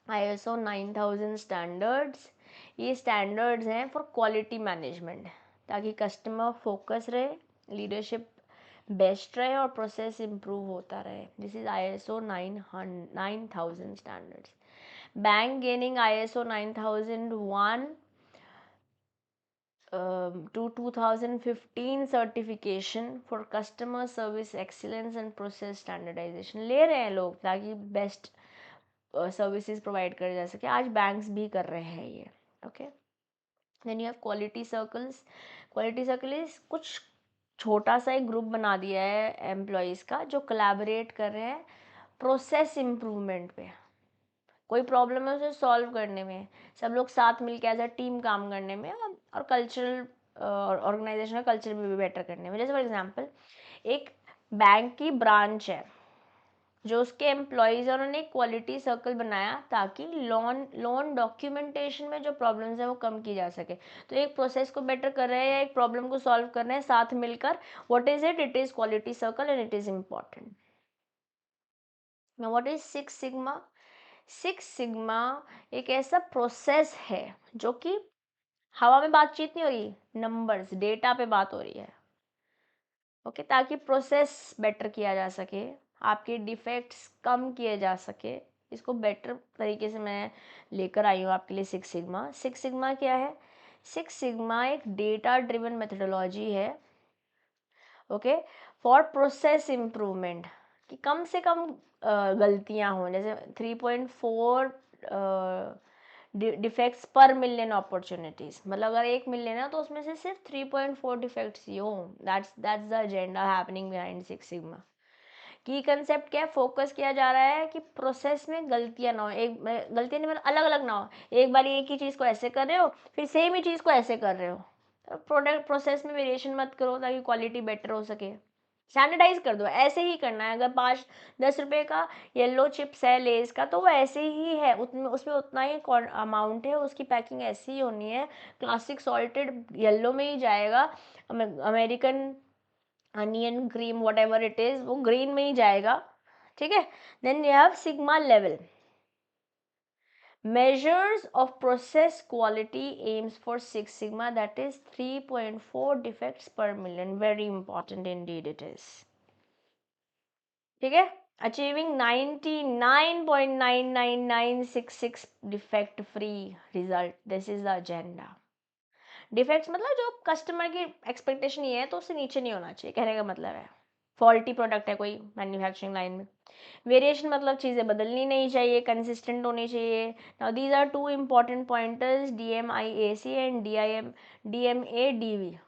ISO 9000 standards. ये स्टैंडर्ड्स हैं फॉर क्वालिटी मैनेजमेंट, ताकि कस्टमर फोकस रहे, लीडरशिप बेस्ट रहे और प्रोसेस इम्प्रूव होता रहे। This is ISO 9000 standards. Bank gaining ISO 9001 to 2015 certification for customer service excellence and process standardization ले रहे हैं लोग, ताकि बेस्ट सर्विसेज प्रोवाइड करे जा सके। आज बैंक्स भी कर रहे हैं ये। Okay, then you have quality circles. Quality circle is कुछ छोटा सा एक ग्रुप बना दिया है एम्प्लॉयज़ का, जो कोलैबोरेट कर रहे हैं प्रोसेस इम्प्रूवमेंट पे। कोई प्रॉब्लम है उसे सॉल्व करने में, सब लोग साथ मिलकर एज अ टीम काम करने में, और कल्चरल ऑर्गेनाइजेशन का कल्चर भी बेटर करने में। जैसे फॉर एग्जांपल एक बैंक की ब्रांच है, जो उसके एम्प्लॉयज़ है, उन्होंने एक क्वालिटी सर्कल बनाया ताकि लोन डॉक्यूमेंटेशन में जो प्रॉब्लम्स है वो कम की जा सके। तो एक प्रोसेस को बेटर कर रहे हैं या एक प्रॉब्लम को सॉल्व कर रहे हैं साथ मिलकर, what is it, it is quality circle and it is important. Now what is 6 sigma? 6 sigma एक ऐसा प्रोसेस है जो कि हवा में बातचीत नहीं हो रही, नंबर्स डेटा पे बात हो रही है। ओके, ताकि प्रोसेस बेटर किया जा सके, आपके डिफेक्ट्स कम किए जा सके, इसको बेटर तरीके से मैं लेकर आई हूँ आपके लिए। सिक्स सिग्मा, सिक्स सिग्मा क्या है? सिक्स सिग्मा एक डेटा ड्रिवन मेथडोलॉजी है, ओके, फॉर प्रोसेस इम्प्रूवमेंट, कि कम से कम गलतियाँ हों। जैसे 3.4 डिफेक्ट्स पर मिलियन अपॉर्चुनिटीज, मतलब अगर 1 मिलियन है तो उसमें से सिर्फ 3.4 डिफेक्ट्स ही हो। That's the agenda happening behind six sigma. की कंसेप्ट क्या है? फोकस किया जा रहा है कि प्रोसेस में गलतियां ना हो, एक गलतियां नहीं मतलब अलग अलग ना हो। एक बार एक ही चीज़ को ऐसे कर रहे हो, फिर सेम ही चीज़ को ऐसे कर रहे हो, तो प्रोडक्ट प्रोसेस में वेरिएशन मत करो ताकि क्वालिटी बेटर हो सके। स्टैंडर्डाइज कर दो, ऐसे ही करना है। अगर 5-10 रुपए का येलो चिप्स है लेस का, तो वो ऐसे ही है, उसमें उतना ही अमाउंट है, उसकी पैकिंग ऐसी ही होनी है। क्लासिक सॉल्टेड येलो में ही जाएगा, American onion cream whatever it is वो ग्रीन में ही जाएगा, ठीक है। Then you have sigma level, measures of process quality aims for six sigma, that is 3.4 defects per million. Very important indeed it is, ठीक है। Achieving 99.99966 defect free result, this is the agenda. Defects मतलब जो customer की expectation ये है तो उससे नीचे नहीं होना चाहिए, कहने का मतलब है। फॉल्टी प्रोडक्ट है कोई मैन्युफैक्चरिंग लाइन में, वेरिएशन मतलब चीज़ें बदलनी नहीं चाहिए, कंसिस्टेंट होनी चाहिए। Now these are two important pointers, DMIAC and DMADV।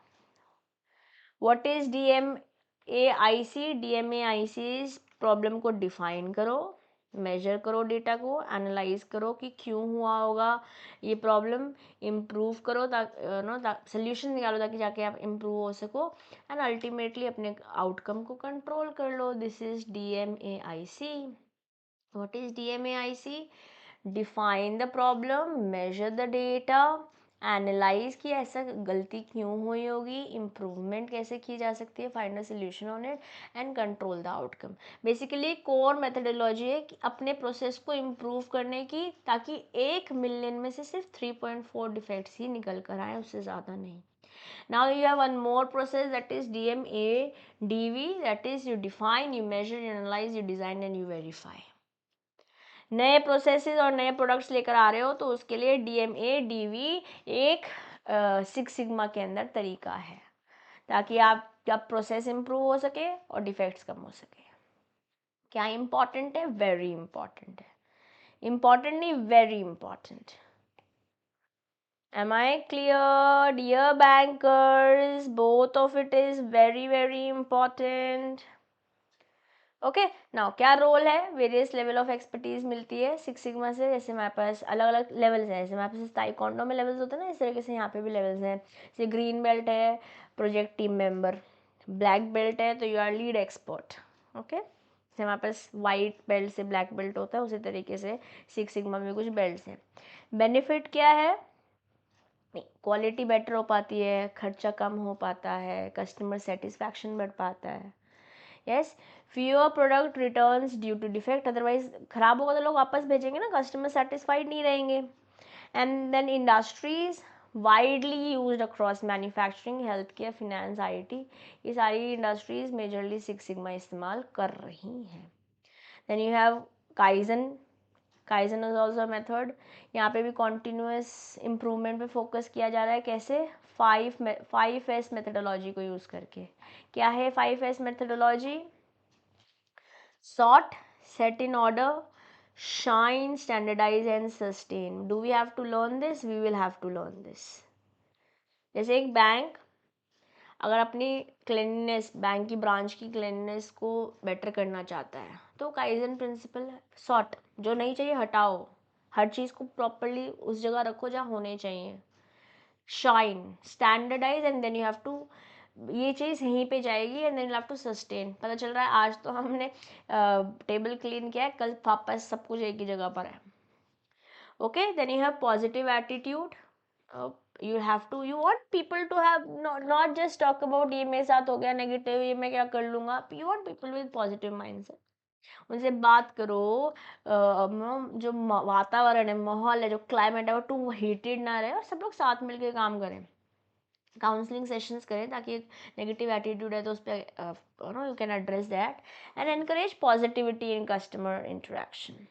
What is DMAIC? DMAIC problem को डिफाइन करो, मेजर करो डेटा को, एनालाइज करो कि क्यों हुआ होगा ये प्रॉब्लम, इम्प्रूव करो ताकि सोल्यूशन निकालो ताकि जाके आप इम्प्रूव हो सको, एंड अल्टीमेटली अपने आउटकम को कंट्रोल कर लो। This is DMAIC। What is DMAIC? Define the problem, measure the data, analyse कि ऐसा गलती क्यों हुई होगी, इम्प्रूवमेंट कैसे की जा सकती है, find a solution on it, and control the outcome. Basically core methodology है कि अपने प्रोसेस को इम्प्रूव करने की, ताकि 1 मिलियन में से सिर्फ 3.4 डिफेक्ट्स ही निकल कर आए, उससे ज़्यादा नहीं। Now you have one more process, that is DMADV, that is you define, you measure, you analyze, you design and you verify। नए प्रोसेसेस और नए प्रोडक्ट्स लेकर आ रहे हो तो उसके लिए DMADV एक सिक्स सिग्मा के अंदर तरीका है, ताकि आपका प्रोसेस इम्प्रूव हो सके और डिफेक्ट्स कम हो सके। क्या इम्पॉर्टेंट है? वेरी इंपॉर्टेंट है। इम्पॉर्टेंट नहीं, very important. Am I clear? Dear bankers, both of it is very very important. Okay, now क्या रोल है? वेरियस लेवल ऑफ एक्सपर्टीज मिलती है सिक्स सिग्मा से। जैसे हमारे पास अलग अलग लेवल्स हैं, जैसे हमारे पास ताइक्वांडो में लेवल्स होते हैं ना, इस तरीके से यहाँ पे भी लेवल्स हैं। जैसे ग्रीन बेल्ट है project team member, black belt है तो you are lead expert, okay. जैसे हमारे पास वाइट बेल्ट से ब्लैक बेल्ट होता है, उसी तरीके से सिक्स सिग्मा में कुछ बेल्ट्स हैं। बेनिफिट क्या है? क्वालिटी बेटर हो पाती है, खर्चा कम हो पाता है, कस्टमर सेटिस्फैक्शन बढ़ पाता है। Yes, fewer product returns due to defect, otherwise खराब होगा तो लोग वापस भेजेंगे ना, कस्टमर सेटिस्फाइड नहीं रहेंगे। And then industries widely used across manufacturing, health care, finance, IT, ये सारी इंडस्ट्रीज मेजरली सिक्स सिग्मा इस्तेमाल कर रही हैं। Then you have kaizen. Kaizen is also method, यहाँ पे भी कॉन्टिन्यूस इम्प्रूवमेंट पे फोकस किया जा रहा है। कैसे? 5S मेथडोलॉजी को यूज़ करके। क्या है 5S methodology? Sort, set in order, shine, standardize and sustain. Do we have to learn this? We will have to learn this. जैसे एक बैंक अगर अपनी क्लीननेस, बैंक की ब्रांच की क्लीननेस को बेटर करना चाहता है तो काइजन प्रिंसिपल है। सॉर्ट, जो नहीं चाहिए हटाओ, हर चीज़ को प्रॉपरली उस जगह रखो जहाँ होने चाहिए। Shine, standardize, and then you have to, ये चीज़ यहीं पे जाएगी, and then you have to sustain. पता चल रहा है आज तो हमने टेबल क्लीन किया है, कल वापस सब कुछ एक ही जगह पर है, okay. Then you have positive attitude, you have to, you want people to have not just talk about ये मेरे साथ हो गया नेगेटिव, ये मैं क्या कर लूँगा। you want people with positive mindset, उनसे बात करो। जो वातावरण है, माहौल है, जो क्लाइमेट है वो टू हीटेड ना रहे और सब लोग साथ मिलकर काम करें, काउंसलिंग सेशंस करें ताकि एक नेगेटिव एटीट्यूड है तो उस पर you can address that, and encourage positivity in customer interaction.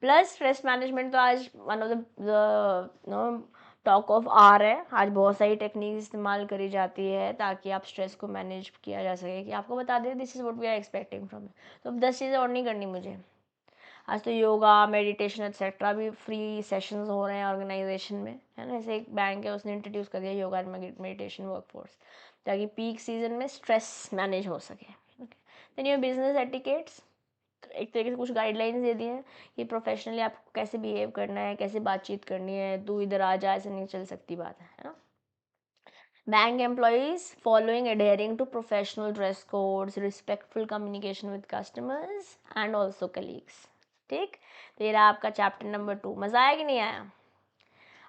Plus stress management तो आज one of the talk of our है। आज बहुत सारी टेक्निक इस्तेमाल करी जाती है ताकि आप स्ट्रेस को मैनेज किया जा सके, कि आपको बता दें this is what we are expecting from. तो अब 10 चीज़ें और नहीं करनी मुझे। आज तो योगा, मेडिटेशन एक्सेट्रा भी फ्री सेशंस हो रहे हैं ऑर्गेनाइजेशन में, है ना। जैसे एक बैंक है, उसने इंट्रोड्यूस कर दिया योगा एंड मेडिटेशन वर्कफोर्स, ताकि पीक सीजन में स्ट्रेस मैनेज हो सके। देन योर बिजनेस एटिकेट्स, एक तरीके से कुछ गाइडलाइंस दे दी हैं कि प्रोफेशनली आपको कैसे बिहेव करना है, कैसे बातचीत करनी है, तू इधर आ जा, ऐसे नहीं चल सकती बात है ना। Bank employees following adhering to professional dress codes, respectful communication with customers and also colleagues. ठीक, तो ये रहा आपका चैप्टर नंबर 2। मज़ा आया कि नहीं आया?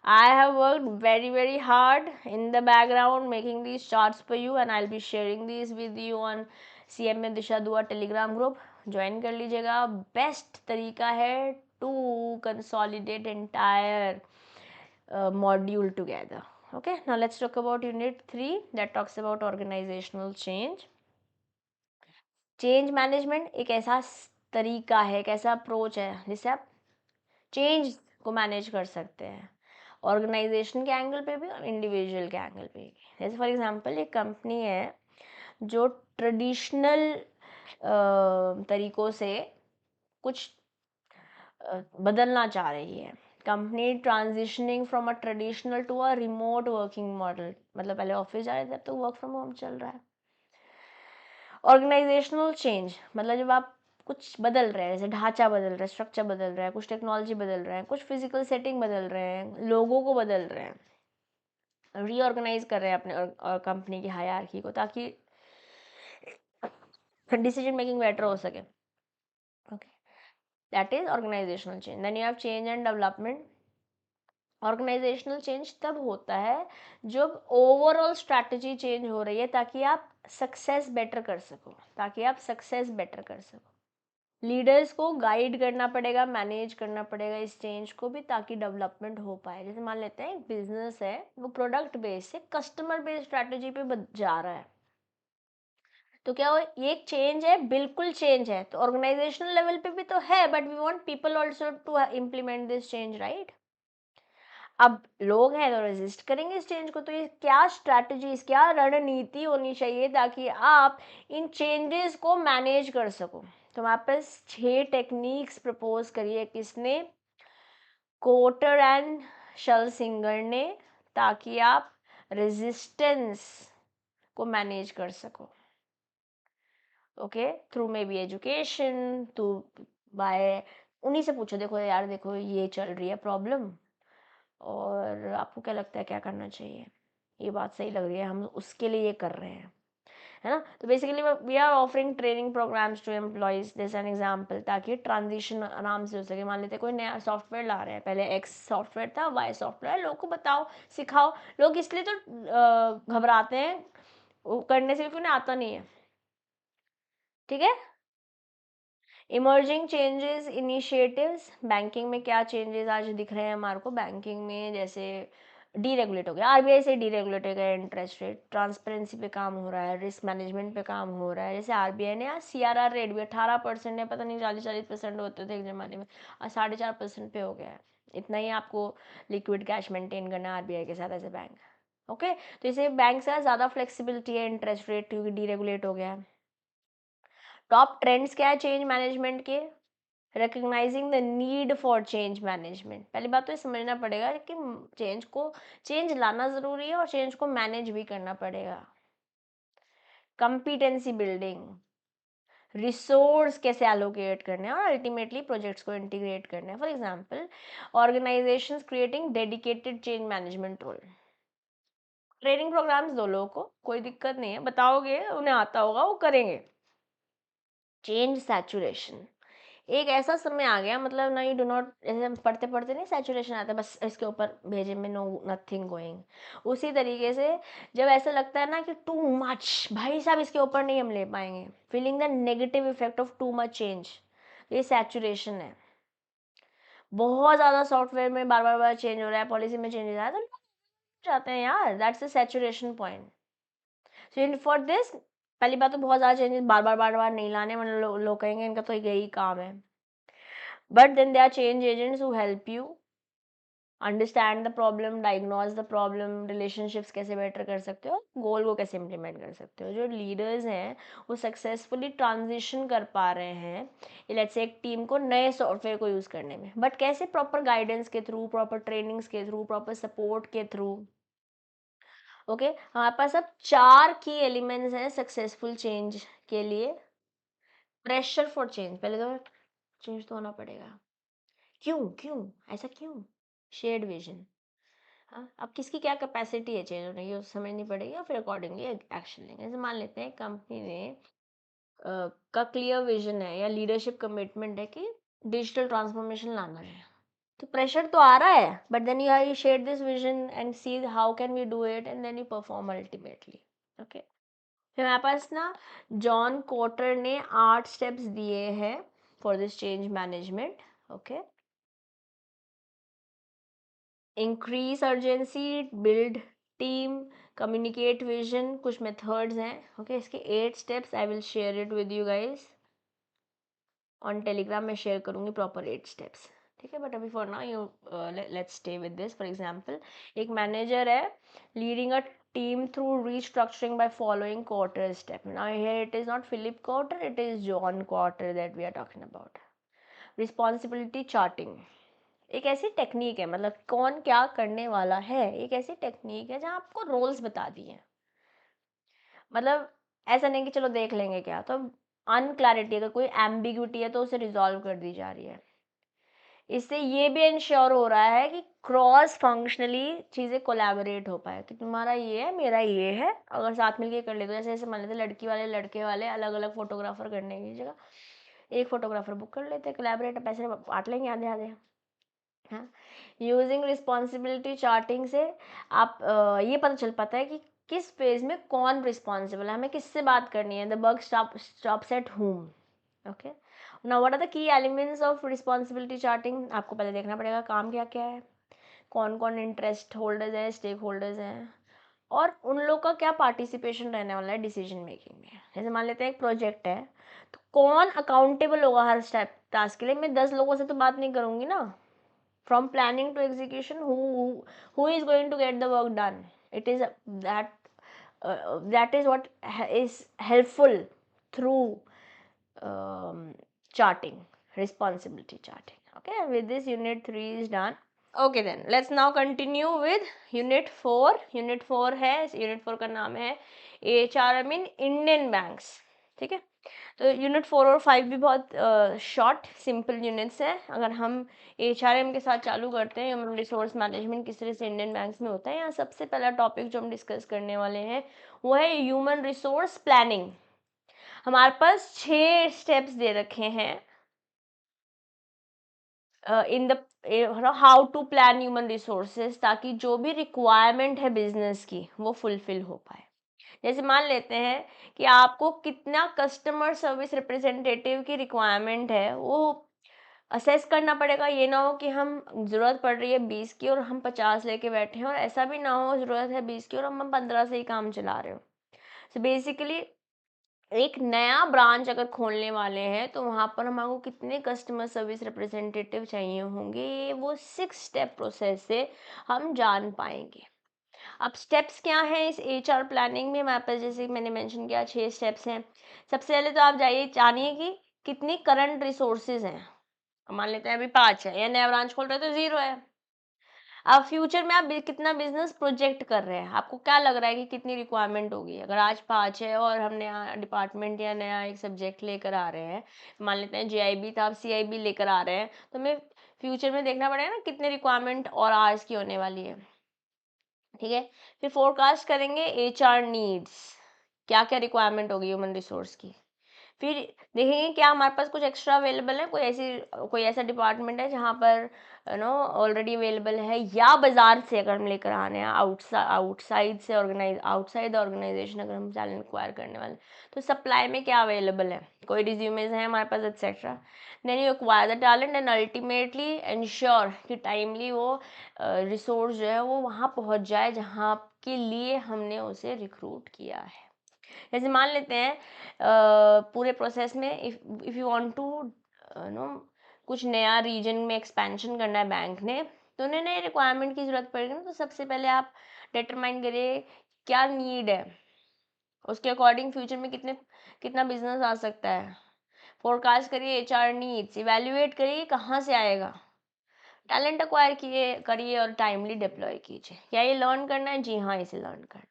I have worked very hard in the background making these charts for you and I'll be sharing these with you on CMA Disha दुआ टेलीग्राम ग्रुप। ज्वाइन कर लीजिएगा। बेस्ट तरीका है to consolidate entire module together. Okay, now let's talk about unit 3 that talks about organizational change. Change management एक ऐसा तरीका है, एक ऐसा अप्रोच है जिससे आप चेंज को मैनेज कर सकते हैं, ऑर्गेनाइजेशन के एंगल पे भी और इंडिविजुअल के एंगल पे भी। जैसे फॉर एग्जांपल एक कंपनी है जो ट्रेडिशनल तरीक़ों से कुछ बदलना चाह रही है। Company transitioning from a traditional to a remote working model, मतलब पहले ऑफिस जा रहे थे, अब तो वर्क फ्रॉम होम चल रहा है। ऑर्गेनाइजेशनल चेंज मतलब जब आप कुछ बदल रहे हैं, जैसे ढांचा बदल रहा है, स्ट्रक्चर बदल रहा है, कुछ टेक्नोलॉजी बदल रहे हैं, कुछ फिजिकल सेटिंग बदल रहे हैं, लोगों को बदल रहे हैं, रीऑर्गेनाइज कर रहे हैं अपने कंपनी की हायरार्की को, ताकि डिसीजन मेकिंग बेटर हो सके। Okay, that is organizational change. Then you have change and development. Organizational change तब होता है जब ओवरऑल स्ट्रैटेजी चेंज हो रही है, ताकि आप सक्सेस बेटर कर सको, लीडर्स को गाइड करना पड़ेगा, मैनेज करना पड़ेगा इस चेंज को भी, ताकि डेवलपमेंट हो पाए। जैसे मान लेते हैं एक बिजनेस है, वो प्रोडक्ट बेस्ड से कस्टमर बेस्ड स्ट्रैटेजी पे जा रहा है, तो क्या वो ये एक चेंज है, बिल्कुल चेंज है। तो ऑर्गेनाइजेशनल लेवल पे भी तो है, but we want people also to implement this change, right. अब लोग हैं तो रेजिस्ट करेंगे इस चेंज को, तो ये क्या स्ट्रैटेजीज, क्या रणनीति होनी चाहिए ताकि आप इन चेंजेस को मैनेज कर सको। तो हमारे पास 6 टेक्निक्स प्रपोज करी है किसने? कोटर एंड शल सिंगर ने, ताकि आप रेजिस्टेंस को मैनेज कर सको। Okay, through may be education, to buy, उन्हीं से पूछो, देखो यार देखो ये चल रही है प्रॉब्लम और आपको क्या लगता है क्या करना चाहिए, ये बात सही लग रही है, हम उसके लिए ये कर रहे हैं, है ना। तो basically we are offering training programs to employees, जैसे एन एग्जांपल, ताकि ट्रांजिशन आराम से हो सके। मान लेते कोई नया सॉफ्टवेयर ला रहे हैं, पहले एक्स सॉफ्टवेयर था, वाई सॉफ्टवेयर, लोगों को बताओ, सिखाओ। लोग इसलिए तो घबराते हैं वो करने से, क्योंकि उन्हें आता नहीं है। ठीक है, इमर्जिंग चेंजेस इनिशिएटिव्स, बैंकिंग में क्या चेंजेस आज दिख रहे हैं हमारे को बैंकिंग में, जैसे डीरेगुलेट हो गया, आरबीआई से डीरेगुलेट हो गया, इंटरेस्ट रेट, ट्रांसपेरेंसी पे काम हो रहा है, रिस्क मैनेजमेंट पे काम हो रहा है। जैसे आरबीआई ने आज सीआरआर रेट भी 18% है, पता नहीं 40% होते थे एक जमाने में, आज 4.5% पे हो गया है। इतना ही आपको लिक्विड कैश मेंटेन करना है आरबीआई के साथ एज ए बैंक। ओके, तो इसे बैंक से ज़्यादा फ्लेक्सिबिलिटी है इंटरेस्ट रेट, क्योंकि डीरेगुलेट हो गया है। टॉप ट्रेंड्स क्या है चेंज मैनेजमेंट के? Recognising the need for change management. पहली बात तो ये समझना पड़ेगा कि चेंज लाना ज़रूरी है और चेंज को मैनेज भी करना पड़ेगा। कंपिटेंसी बिल्डिंग, रिसोर्स कैसे एलोकेट करने हैं और अल्टीमेटली प्रोजेक्ट्स को इंटीग्रेट करने हैं। For example, organizations creating dedicated change management role. Training programs दो लोगों को, कोई दिक्कत नहीं है, बताओगे उन्हें आता होगा, वो करेंगे। चेंज सैचुरेशन, एक ऐसा समय आ गया, मतलब ना, यू डू नॉट, जैसे हम पढ़ते पढ़ते नहीं सैचुरेशन आता है, बस इसके ऊपर भेजे में नो नथिंग गोइंग, उसी तरीके से जब ऐसा लगता है ना कि टू मच, भाई साहब इसके ऊपर नहीं हम ले पाएंगे, feeling the negative effect of too much change, ये सैचुरेशन है। बहुत ज़्यादा सॉफ्टवेयर में बार बार चेंज हो रहा है, पॉलिसी में चेंज हो रहा है, तो लोग चाहते हैं यार, that's the saturation point. So for this, पहली बात तो बहुत ज़्यादा चेंजेस बार बार नहीं लाने, मतलब लोग कहेंगे इनका तो यही काम है। But then they are change agents who help you understand the problem, diagnose the problem, relationships कैसे बेटर कर सकते हो, गोल को कैसे इम्प्लीमेंट कर सकते हो. जो लीडर्स हैं वो सक्सेसफुली ट्रांजिशन कर पा रहे हैं लेट्स से एक टीम को नए सॉफ्टवेयर को यूज़ करने में, बट कैसे, प्रॉपर गाइडेंस के थ्रू, प्रॉपर ट्रेनिंग्स के थ्रू, प्रॉपर सपोर्ट के थ्रू. ओके हमारे पास अब 4 की एलिमेंट्स हैं सक्सेसफुल चेंज के लिए. प्रेशर फॉर चेंज, पहले तो चेंज तो होना पड़ेगा. क्यों क्यों ऐसा क्यों? Shared vision. हाँ, अब किसकी क्या कैपेसिटी है चेंज होने की, वो समझनी पड़ेगी और फिर अकॉर्डिंगली एक्शन लेंगे. जैसे मान लेते हैं कंपनी ने का क्लियर विजन है या लीडरशिप कमिटमेंट है कि डिजिटल ट्रांसफॉर्मेशन लाना है, तो प्रेशर तो आ रहा है, but then you share this vision and see how can we do it and then you perform ultimately. Okay फिर हमारे पास ना जॉन कोटर ने 8 स्टेप्स दिए हैं for this change management. Okay increase urgency, build team, communicate vision, कुछ methods हैं. Okay इसके 8 steps I will share it with you guys on Telegram में शेयर करूँगी प्रॉपर 8 स्टेप्स. ठीक है बट अभी for now you let's stay with this. For example एक manager है leading a team through restructuring by following quarter step. Now here it is not Philip Quarter, it is John Quarter that we are talking about. Responsibility charting एक ऐसी technique है, मतलब कौन क्या करने वाला है, एक ऐसी टेक्निक है जहाँ आपको रोल्स बता दिए. मतलब ऐसा नहीं कि चलो देख लेंगे क्या, तो अनक्लैरिटी, अगर कोई एम्बिग्यूटी है तो उसे रिजॉल्व कर दी जा रही है. इससे ये भी इंश्योर हो रहा है कि क्रॉस फंक्शनली चीज़ें कोलैबोरेट हो पाए कि तुम्हारा ये है मेरा ये है, अगर साथ मिलके कर ले तो जैसे जैसे मान लेते लड़की वाले लड़के वाले अलग अलग फोटोग्राफर करने की जगह एक फोटोग्राफर बुक कर लेते, कोलैबोरेट, पैसे बांट लेंगे आधे आधे. हाँ यूजिंग रिस्पॉन्सिबिलिटी चार्टिंग से आप ये पता चल पाता है कि किस फेज में कौन रिस्पॉन्सिबल है, हमें किससे बात करनी है. The bug stops at home. Okay now what are the key elements of responsibility charting. आपको पहले देखना पड़ेगा काम क्या क्या है, कौन कौन इंटरेस्ट होल्डर्स हैं, स्टेक होल्डर्स हैं, और उन लोग का क्या पार्टिसिपेशन रहने वाला है डिसीजन मेकिंग में. जैसे मान लेते हैं एक प्रोजेक्ट है तो कौन अकाउंटेबल होगा हर स्टेप टास्क के लिए. मैं 10 लोगों से तो बात नहीं करूँगी ना. From planning to execution, who is going to get the work done. It is that is what is helpful through charting, responsibility charting. Okay with this unit 3 is done. Okay then let's now continue with unit 4. unit 4 है, unit 4 का नाम है HRM in Indian banks. ठीक है तो unit 4 और 5 भी बहुत शॉर्ट सिंपल यूनिट्स हैं. अगर हम HRM के साथ चालू करते हैं, ह्यूमन रिसोर्स मैनेजमेंट किस तरह से इंडियन बैंक्स में होता है, यहाँ सबसे पहला टॉपिक जो हम डिस्कस करने वाले हैं वो है ह्यूमन रिसोर्स प्लानिंग. हमारे पास 6 स्टेप्स दे रखे हैं in the how to plan human resources, ताकि जो भी रिक्वायरमेंट है बिजनेस की वो फुलफिल हो पाए. जैसे मान लेते हैं कि आपको कितना कस्टमर सर्विस रिप्रेजेंटेटिव की रिक्वायरमेंट है वो असेस करना पड़ेगा. ये ना हो कि हम ज़रूरत पड़ रही है 20 की और हम 50 लेके बैठे हैं, और ऐसा भी ना हो ज़रूरत है 20 की और हम 15 से ही काम चला रहे हो. सो बेसिकली एक नया ब्रांच अगर खोलने वाले हैं तो वहाँ पर हमको कितने कस्टमर सर्विस रिप्रेजेंटेटिव चाहिए होंगे, ये वो 6 स्टेप प्रोसेस से हम जान पाएंगे. अब स्टेप्स क्या हैं इस HR प्लानिंग में, हमारे पास जैसे मैंने मेंशन किया 6 स्टेप्स हैं. सबसे पहले तो आप जाइए जानिए कि कितनी करंट रिसोर्सेज हैं. मान लेते हैं अभी 5 है, या नया ब्रांच खोल रहे हैं तो 0 है. अब फ्यूचर में आप कितना बिजनेस प्रोजेक्ट कर रहे हैं, आपको क्या लग रहा है कि कितनी रिक्वायरमेंट होगी. अगर आज 5 है और हम नया डिपार्टमेंट या नया एक सब्जेक्ट लेकर आ रहे हैं, मान लेते हैं JIB था, आप CIB लेकर आ रहे हैं, तो हमें फ्यूचर में देखना पड़ेगा ना कितनी रिक्वायरमेंट और आवर्स की होने वाली है. ठीक है फिर फोरकास्ट करेंगे HR नीड्स, क्या क्या रिक्वायरमेंट होगी ह्यूमन रिसोर्स की. फिर देखेंगे क्या हमारे पास कुछ एक्स्ट्रा अवेलेबल है, कोई ऐसा डिपार्टमेंट है जहाँ पर ऑलरेडी अवेलेबल है, या बाजार से अगर हम लेकर आ रहे हैं, आउटसाइड से आउटसाइड द ऑर्गेनाइजेशन अगर हम टैलेंट एक्वायर करने वाले, तो सप्लाई में क्या अवेलेबल है, कोई रिज्यूमेज हैं हमारे पास etcetera. Then you acquire the talent and ultimately ensure कि टाइमली वो रिसोर्स जो है वो वहाँ पहुँच जाए जहाँ के लिए हमने उसे रिक्रूट किया है. जैसे मान लेते हैं पूरे प्रोसेस में if you want to know कुछ नया रीजन में एक्सपेंशन करना है बैंक ने, तो उन्हें नए रिक्वायरमेंट की ज़रूरत पड़ेगी ना, तो सबसे पहले आप डिटरमाइन करिए क्या नीड है, उसके अकॉर्डिंग फ्यूचर में कितना बिजनेस आ सकता है। फोरकास्ट करिए एचआर नीड्स, इवैल्यूएट करिए कहाँ से आएगा, टैलेंट अक्वायर करिए और टाइमली डिप्लॉय कीजिए। क्या ये लर्न करना है? जी हाँ, इसे लर्न करना है।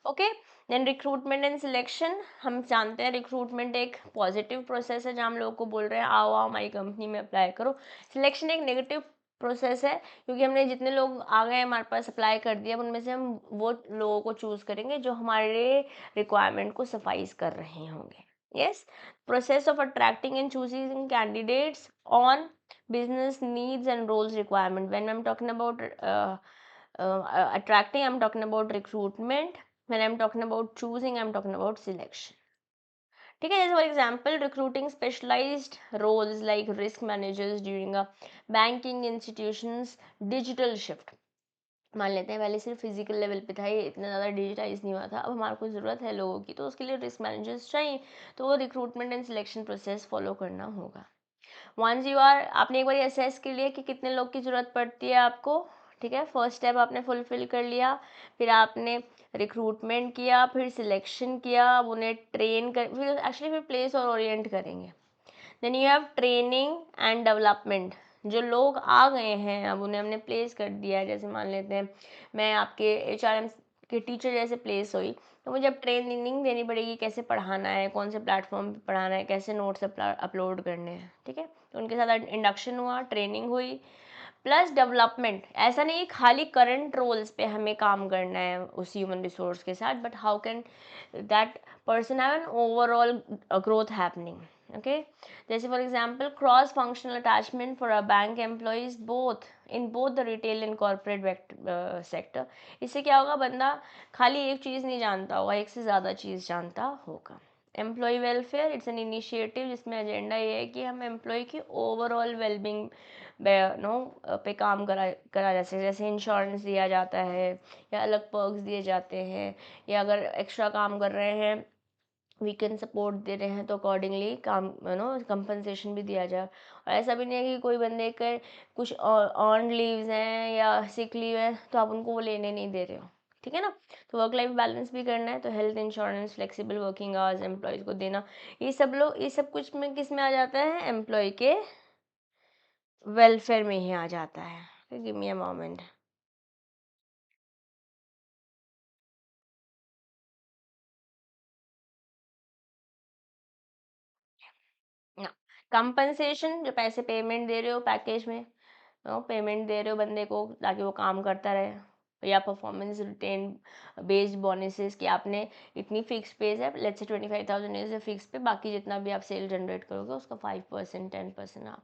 Okay, then recruitment and selection. हम जानते हैं रिक्रूटमेंट एक पॉजिटिव प्रोसेस है जहाँ हम लोगों को बोल रहे हैं आओ आओ हमारी कंपनी में अप्लाई करो। सिलेक्शन एक नेगेटिव प्रोसेस है, क्योंकि हमने जितने लोग आ गए हमारे पास अप्लाई कर दिया, उनमें से हम वो लोगों को चूज़ करेंगे जो हमारे रिक्वायरमेंट को सफाइज कर रहे होंगे। Yes, process of attracting and choosing candidates on business needs and roles requirement. When I'm talking about attracting, I'm talking about recruitment. When I'm talking about choosing, I'm talking about selection. ठीक है, जैसे for example recruiting specialized roles like risk managers during a banking institutions digital shift. मान लेते हैं पहले सिर्फ physical level पे था, ये इतना ज़्यादा डिजिटाइज नहीं हुआ था, अब हमारे को ज़रूरत है लोगों की, तो उसके लिए रिस्क मैनेजर्स चाहिए, तो वो recruitment and selection process follow करना होगा। वंस यू आर, आपने एक बार असेस कर लिया कि कितने लोग की ज़रूरत पड़ती है आपको, ठीक है, फर्स्ट स्टेप आपने फुलफिल कर लिया, फिर आपने रिक्रूटमेंट किया, फिर सिलेक्शन किया, अब उन्हें ट्रेन कर, फिर एक्चुअली फिर प्लेस और ओरिएंट करेंगे। Then you have training and development. जो लोग आ गए हैं अब उन्हें हमने प्लेस कर दिया है, जैसे मान लेते हैं मैं आपके एचआरएम के टीचर जैसे प्लेस हुई, तो मुझे अब ट्रेनिंग देनी पड़ेगी, कैसे पढ़ाना है, कौन से प्लेटफॉर्म पे पढ़ाना है, कैसे नोट्स अपलोड करने हैं, ठीक है। तो उनके साथ इंडक्शन हुआ, ट्रेनिंग हुई, प्लस डेवलपमेंट। ऐसा नहीं खाली करंट रोल्स पे हमें काम करना है उस ह्यूमन रिसोर्स के साथ, but how can that person have an overall growth happening. Okay, जैसे for example cross functional attachment for a bank employees both in both the retail and corporate sector. इससे क्या होगा, बंदा खाली एक चीज़ नहीं जानता होगा, एक से ज़्यादा चीज़ जानता होगा। Employee welfare, it's an initiative जिसमें एजेंडा ये है कि हम एम्प्लॉय की ओवरऑल वेलबींग नो पे काम करा जा सके, जैसे इंश्योरेंस दिया जाता है या अलग पर्क्स दिए जाते हैं, या अगर एक्स्ट्रा काम कर रहे हैं, वीकेंड सपोर्ट दे रहे हैं, तो अकॉर्डिंगली काम कंपनसेशन भी दिया जाए। और ऐसा भी नहीं है कि कोई बंदे के कुछ ऑन लीव्स हैं या सिक लीव है तो आप उनको वो लेने नहीं दे रहे हो, ठीक है ना। तो वर्क लाइफ बैलेंस भी करना है, तो health insurance, flexible working hours employees को देना, ये सब कुछ में किस में आ जाता है, एम्प्लॉय के वेलफेयर में ही आ जाता है। Give me a moment. ना, कंपनसेशन, जो पैसे पेमेंट दे रहे हो पैकेज में, पेमेंट दे रहे हो बंदे को ताकि वो काम करता रहे, या परफॉर्मेंस रिटेन बेस्ड बोनसेस कि आपने इतनी फिक्स पेज है, लेट्स से 25,000 इज फिक्स पे, बाकी जितना भी आप सेल जनरेट करोगे उसका 5% 10% आप,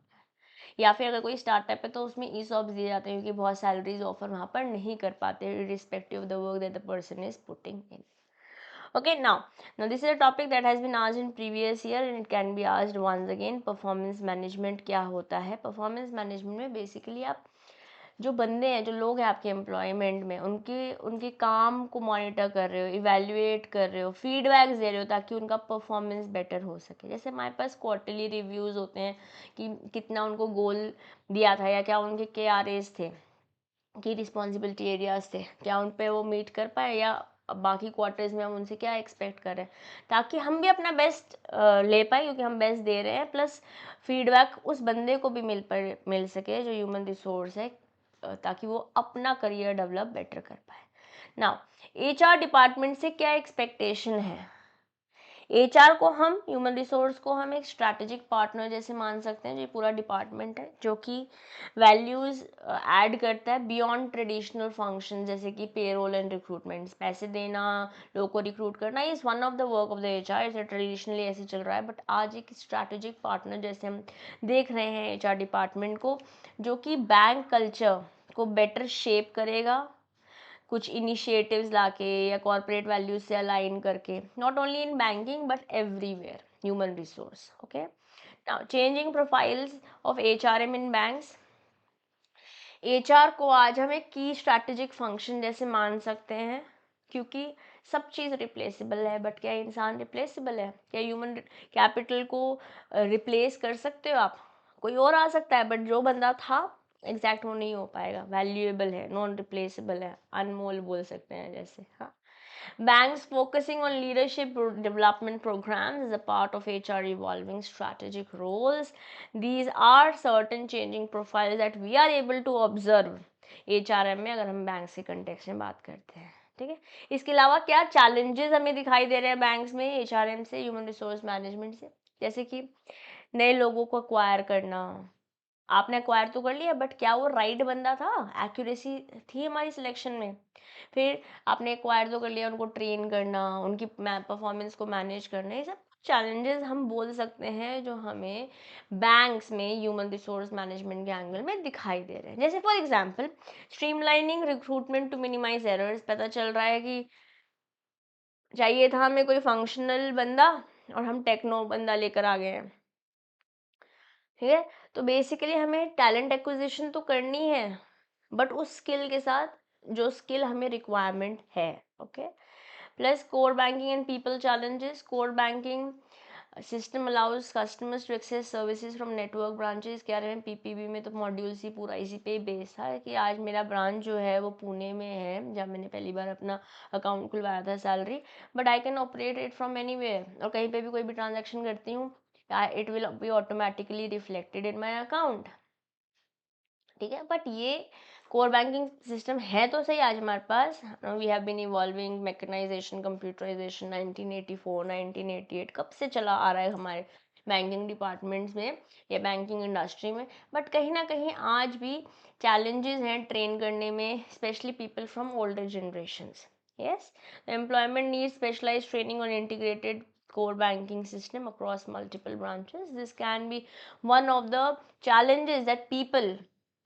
या फिर अगर कोई स्टार्टअप है तो उसमें ई सॉप्स दिए जाते हैं, क्योंकि बहुत सैलरीज ऑफर वहाँ पर नहीं कर पाते respective of the work that the person is putting in. Okay, now this is a topic that has been asked in previous year and it can be asked once again. Performance management क्या होता है? Performance management में basically आप जो बंदे हैं, जो लोग हैं आपके एम्प्लॉयमेंट में, उनके उनके काम को मॉनिटर कर रहे हो, इवेल्युएट कर रहे हो, फीडबैक्स दे रहे हो ताकि उनका परफॉर्मेंस बेटर हो सके। जैसे हमारे पास क्वार्टरली रिव्यूज़ होते हैं कि कितना उनको गोल दिया था या क्या उनके KRAs थे, की रिस्पॉन्सिबिलिटी एरियाज थे, क्या उन पे वो मीट कर पाए, या बाकी क्वार्टर्स में हम उनसे क्या एक्सपेक्ट कर रहे हैं, ताकि हम भी अपना बेस्ट ले पाए, क्योंकि हम बेस्ट दे रहे हैं, प्लस फीडबैक उस बंदे को भी मिल सके जो ह्यूमन रिसोर्स है, ताकि वो अपना करियर डेवलप बेटर कर पाए। नाउ, HR डिपार्टमेंट से क्या एक्सपेक्टेशन है? HR को हम, ह्यूमन रिसोर्स को हम एक स्ट्रैटेजिक पार्टनर जैसे मान सकते हैं, जो पूरा डिपार्टमेंट है जो कि वैल्यूज़ ऐड करता है बियॉन्ड ट्रेडिशनल फंक्शन, जैसे कि पेरोल एंड रिक्रूटमेंट्स, पैसे देना, लोगों को रिक्रूट करना, is one of the work of the HR। इसे ट्रेडिशनली ऐसे चल रहा है, बट आज एक स्ट्रैटेजिक पार्टनर जैसे हम देख रहे हैं HR डिपार्टमेंट को, जो कि बैंक कल्चर को बेटर शेप करेगा, कुछ इनिशिएटिव्स लाके या कॉर्पोरेट वैल्यूज से अलाइन करके, not only in banking but everywhere human resource. Okay, now changing profiles of HRM in banks. HR को आज हम एक की स्ट्रैटेजिक फंक्शन जैसे मान सकते हैं, क्योंकि सब चीज़ रिप्लेसेबल है, बट क्या इंसान रिप्लेसेबल है? क्या ह्यूमन कैपिटल को रिप्लेस कर सकते हो आप? कोई और आ सकता है, बट जो बंदा था एग्जैक्ट वो नहीं हो पाएगा, वैल्यूएबल है, नॉन रिप्लेसेबल है, अनमोल बोल सकते हैं जैसे। हाँ, banks focusing on leadership development programs is a part of HR evolving strategic roles. These are certain changing profiles that we are able to observe HRM में, अगर हम बैंक्स के कंटेक्स्ट में बात करते हैं। ठीक है, इसके अलावा क्या चैलेंजेस हमें दिखाई दे रहे हैं बैंक्स में HRM से, ह्यूमन रिसोर्स मैनेजमेंट से? जैसे कि नए लोगों को एक्वायर करना। आपने एक्वायर तो कर लिया, बट क्या वो राइट बंदा था, एक्यूरेसी थी हमारी सिलेक्शन में? फिर आपने एक्वायर तो कर लिया, उनको ट्रेन करना, उनकी परफॉर्मेंस को मैनेज करना, ये सब चैलेंजेस हम बोल सकते हैं जो हमें बैंक्स में ह्यूमन रिसोर्स मैनेजमेंट के एंगल में दिखाई दे रहे हैं। जैसे for example streamlining recruitment to minimize errors. पता चल रहा है कि चाहिए था हमें कोई फंक्शनल बंदा और हम टेक्नो बंदा लेकर आ गए हैं। ठीक है, तो बेसिकली हमें टैलेंट एक्विजिशन तो करनी है, बट उस स्किल के साथ जो स्किल हमें रिक्वायरमेंट है। Okay, plus core banking and people challenges. Core banking system allows customers to access services from network branches. क्या रहे हैं पीपीबी में, तो मॉड्यूल्स ही पूरा इसी पे बेस था कि आज मेरा ब्रांच जो है वो पुणे में है, जब मैंने पहली बार अपना अकाउंट खुलवाया था salary, but I can operate it from anywhere, और कहीं पे भी कोई भी ट्रांजेक्शन करती हूँ it will be automatically reflected in my account. ठीक है, बट ये कोर बैंकिंग सिस्टम है तो सही आज हमारे पास। We have been evolving, mechanisation, computerisation 1984 1988 कब से चला आ रहा है हमारे बैंकिंग डिपार्टमेंट्स में या बैंकिंग इंडस्ट्री में, बट कहीं ना कहीं आज भी चैलेंजेस हैं ट्रेन करने में, specially people from older generations. yes, the employment needs specialized training on integrated core banking system across multiple branches. This can be one of the challenges that people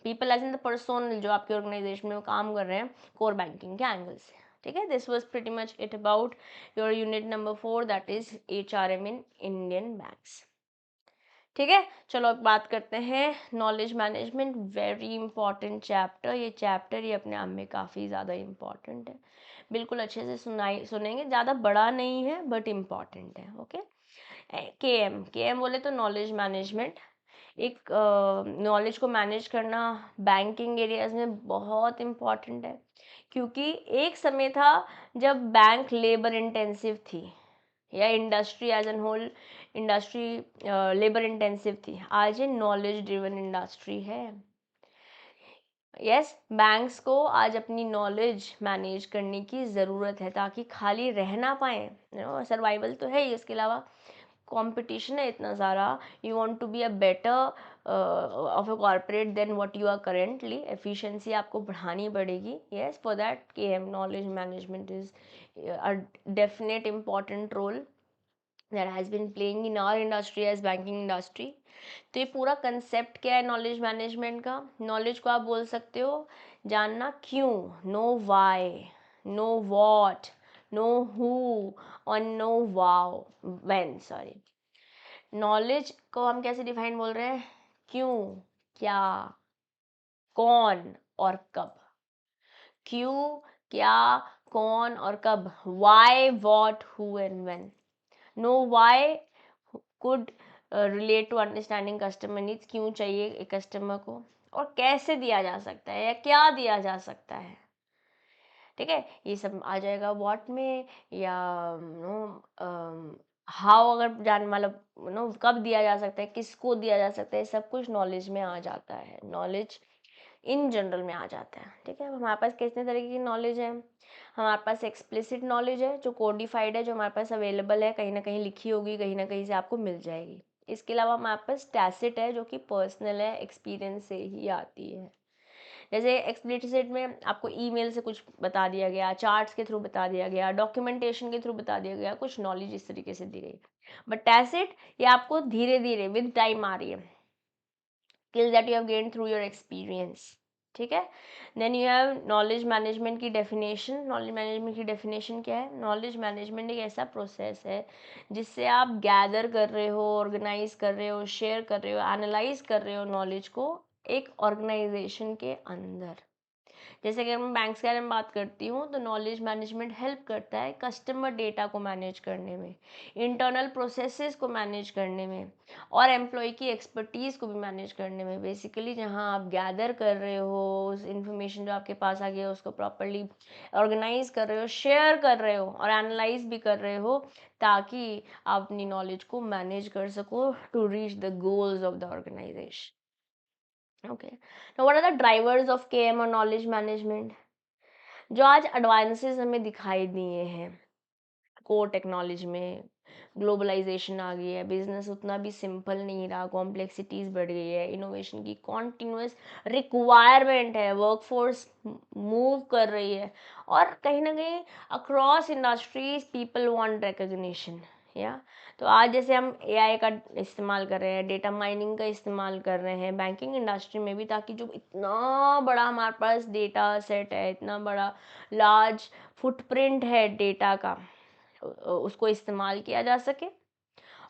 as in the personnel जो आपके organisation में वो काम कर रहे हैं core banking के angle से। ठीक है, this was pretty much it about your unit number 4, that is HRM in Indian banks. ठीक है, चलो अब बात करते हैं knowledge management, very important chapter. ये चैप्टर ही अपने आप में काफ़ी ज़्यादा इम्पॉर्टेंट है, बिल्कुल अच्छे से सुनेंगे, ज़्यादा बड़ा नहीं है बट इम्पॉर्टेंट है। ओके, के एम बोले तो नॉलेज मैनेजमेंट, एक नॉलेज को मैनेज करना बैंकिंग एरियाज में बहुत इम्पॉर्टेंट है, क्योंकि एक समय था जब बैंक लेबर इंटेंसिव थी, या industry as an whole industry labour intensive थी। आज ये नॉलेज ड्रिवन इंडस्ट्री है। यस, बैंक्स को आज अपनी नॉलेज मैनेज करने की ज़रूरत है ताकि खाली रह ना पाए, सर्वाइवल तो है ही, इसके अलावा कंपटीशन है इतना सारा, you want to be a better of a corporate than what you are currently, efficiency आपको बढ़ानी पड़ेगी। Yes, for that KM knowledge management is a definite important role that has been playing in our industry as banking industry। तो ये पूरा concept क्या है knowledge management का? Knowledge को आप बोल सकते हो जानना क्यों, no why, no what, no who और no wow when, sorry. Knowledge को हम कैसे डिफाइन बोल रहे हैं? क्यों, क्या, कौन और कब। क्यों, क्या, कौन और कब, why, what, who and when. No why could relate to understanding customer needs, क्यों चाहिए एक कस्टमर को, और कैसे दिया जा सकता है या क्या दिया जा सकता है। ठीक है, ये सब आ जाएगा व्हाट में, या नो हाउ, अगर जान मतलब नो कब दिया जा सकता है, किसको दिया जा सकता है, सब कुछ नॉलेज में आ जाता है, नॉलेज इन जनरल में आ जाता है। ठीक है, हमारे पास कितने तरीके की नॉलेज है? हमारे पास एक्सप्लिसिट नॉलेज है जो कोडिफाइड है, जो हमारे पास अवेलेबल है, कहीं ना कहीं लिखी होगी, कहीं ना कहीं से आपको मिल जाएगी। इसके अलावा हमारे पास टैसिट है जो कि पर्सनल है, एक्सपीरियंस से ही आती है। जैसे एक्सप्लिसिट में आपको ईमेल से कुछ बता दिया गया, चार्ट्स के थ्रू बता दिया गया, डॉक्यूमेंटेशन के थ्रू बता दिया गया, कुछ नॉलेज इस तरीके से दी गई। बट टैसिट ये आपको धीरे धीरे विद टाइम आ रही है, skills that you have gained through your experience। ठीक है, then you have knowledge management की डेफिनेशन। नॉलेज मैनेजमेंट की डेफिनेशन क्या है? नॉलेज मैनेजमेंट एक ऐसा प्रोसेस है जिससे आप गैदर कर रहे हो, ऑर्गेनाइज कर रहे हो, शेयर कर रहे हो, एनालाइज कर रहे हो नॉलेज को एक ऑर्गेनाइजेशन के अंदर। जैसे कि अगर मैं बैंक्स के बारे में बात करती हूँ तो नॉलेज मैनेजमेंट हेल्प करता है कस्टमर डेटा को मैनेज करने में, इंटरनल प्रोसेसेस को मैनेज करने में, और एम्प्लॉय की एक्सपर्टीज़ को भी मैनेज करने में। बेसिकली जहाँ आप गैदर कर रहे हो उस इंफॉर्मेशन जो आपके पास आ गया उसको प्रॉपरली ऑर्गेनाइज कर रहे हो, शेयर कर रहे हो और एनालाइज भी कर रहे हो, ताकि आप अपनी नॉलेज को मैनेज कर सको to reach the goals of the organization. Okay. Now, what are the drivers of KM और नॉलेज मैनेजमेंट? जो आज एडवांसेस हमें दिखाई दिए हैं कोर टेक्नोलॉजी में, ग्लोबलाइजेशन आ गई है, बिजनेस उतना भी सिंपल नहीं रहा, कॉम्प्लेक्सिटीज बढ़ गई है, इनोवेशन की कॉन्टिन्यूस रिक्वायरमेंट है, वर्कफोर्स मूव कर रही है, और कहीं ना कहीं across industries people want recognition. या तो आज जैसे हम एआई का इस्तेमाल कर रहे हैं, डेटा माइनिंग का इस्तेमाल कर रहे हैं बैंकिंग इंडस्ट्री में भी, ताकि जो इतना बड़ा हमारे पास डेटा सेट है, इतना बड़ा लार्ज फुटप्रिंट है डेटा का, उसको इस्तेमाल किया जा सके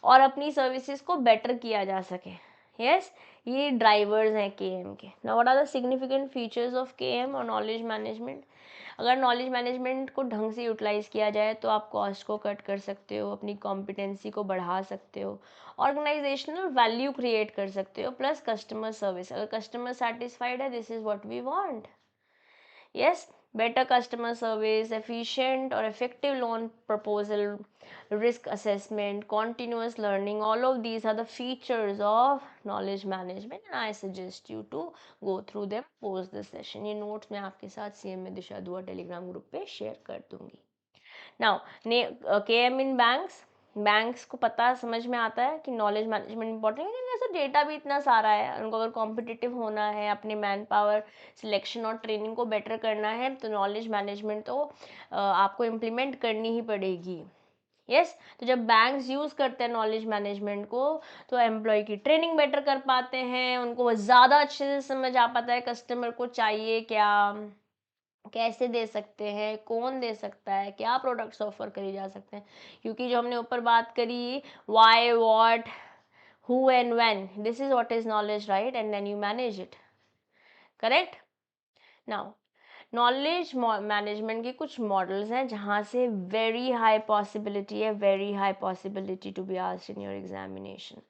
और अपनी सर्विसेज को बेटर किया जा सके। यस, ये ड्राइवर्स हैं केएम के। Now what are the significant features of KM और नॉलेज मैनेजमेंट? अगर नॉलेज मैनेजमेंट को ढंग से यूटिलाइज किया जाए तो आप कॉस्ट को कट कर सकते हो, अपनी कॉम्पिटेंसी को बढ़ा सकते हो, ऑर्गेनाइजेशनल वैल्यू क्रिएट कर सकते हो, प्लस कस्टमर सर्विस। अगर कस्टमर सेटिस्फाइड है, this is what we want. Yes, better customer service, efficient or effective loan proposal, risk assessment, continuous learning, all of these are the features of knowledge management, and I suggest you to go through them post this session. ये notes मैं आपके साथ CM में दिशा दुआ Telegram group पे share कर दूंगी। Now KM इन banks को पता समझ में आता है कि नॉलेज मैनेजमेंट इंपॉर्टेंट है, क्योंकि ऐसा डेटा भी इतना सारा है, उनको अगर कॉम्पिटिटिव होना है, अपने मैन पावर सिलेक्शन और ट्रेनिंग को बेटर करना है, तो नॉलेज मैनेजमेंट तो आपको इम्प्लीमेंट करनी ही पड़ेगी। यस, तो जब बैंक्स यूज़ करते हैं नॉलेज मैनेजमेंट को, तो एम्प्लॉय की ट्रेनिंग बेटर कर पाते हैं, उनको ज़्यादा अच्छे से समझ आ पाता है कस्टमर को चाहिए क्या, कैसे दे सकते हैं, कौन दे सकता है, क्या प्रोडक्ट्स ऑफर करी जा सकते हैं। क्योंकि जो हमने ऊपर बात करी, why, what, who and when, this is what is knowledge, right? And then you manage it, correct? Now knowledge management के कुछ मॉडल्स हैं जहाँ से वेरी हाई पॉसिबिलिटी है, very high possibility to be asked in your examination.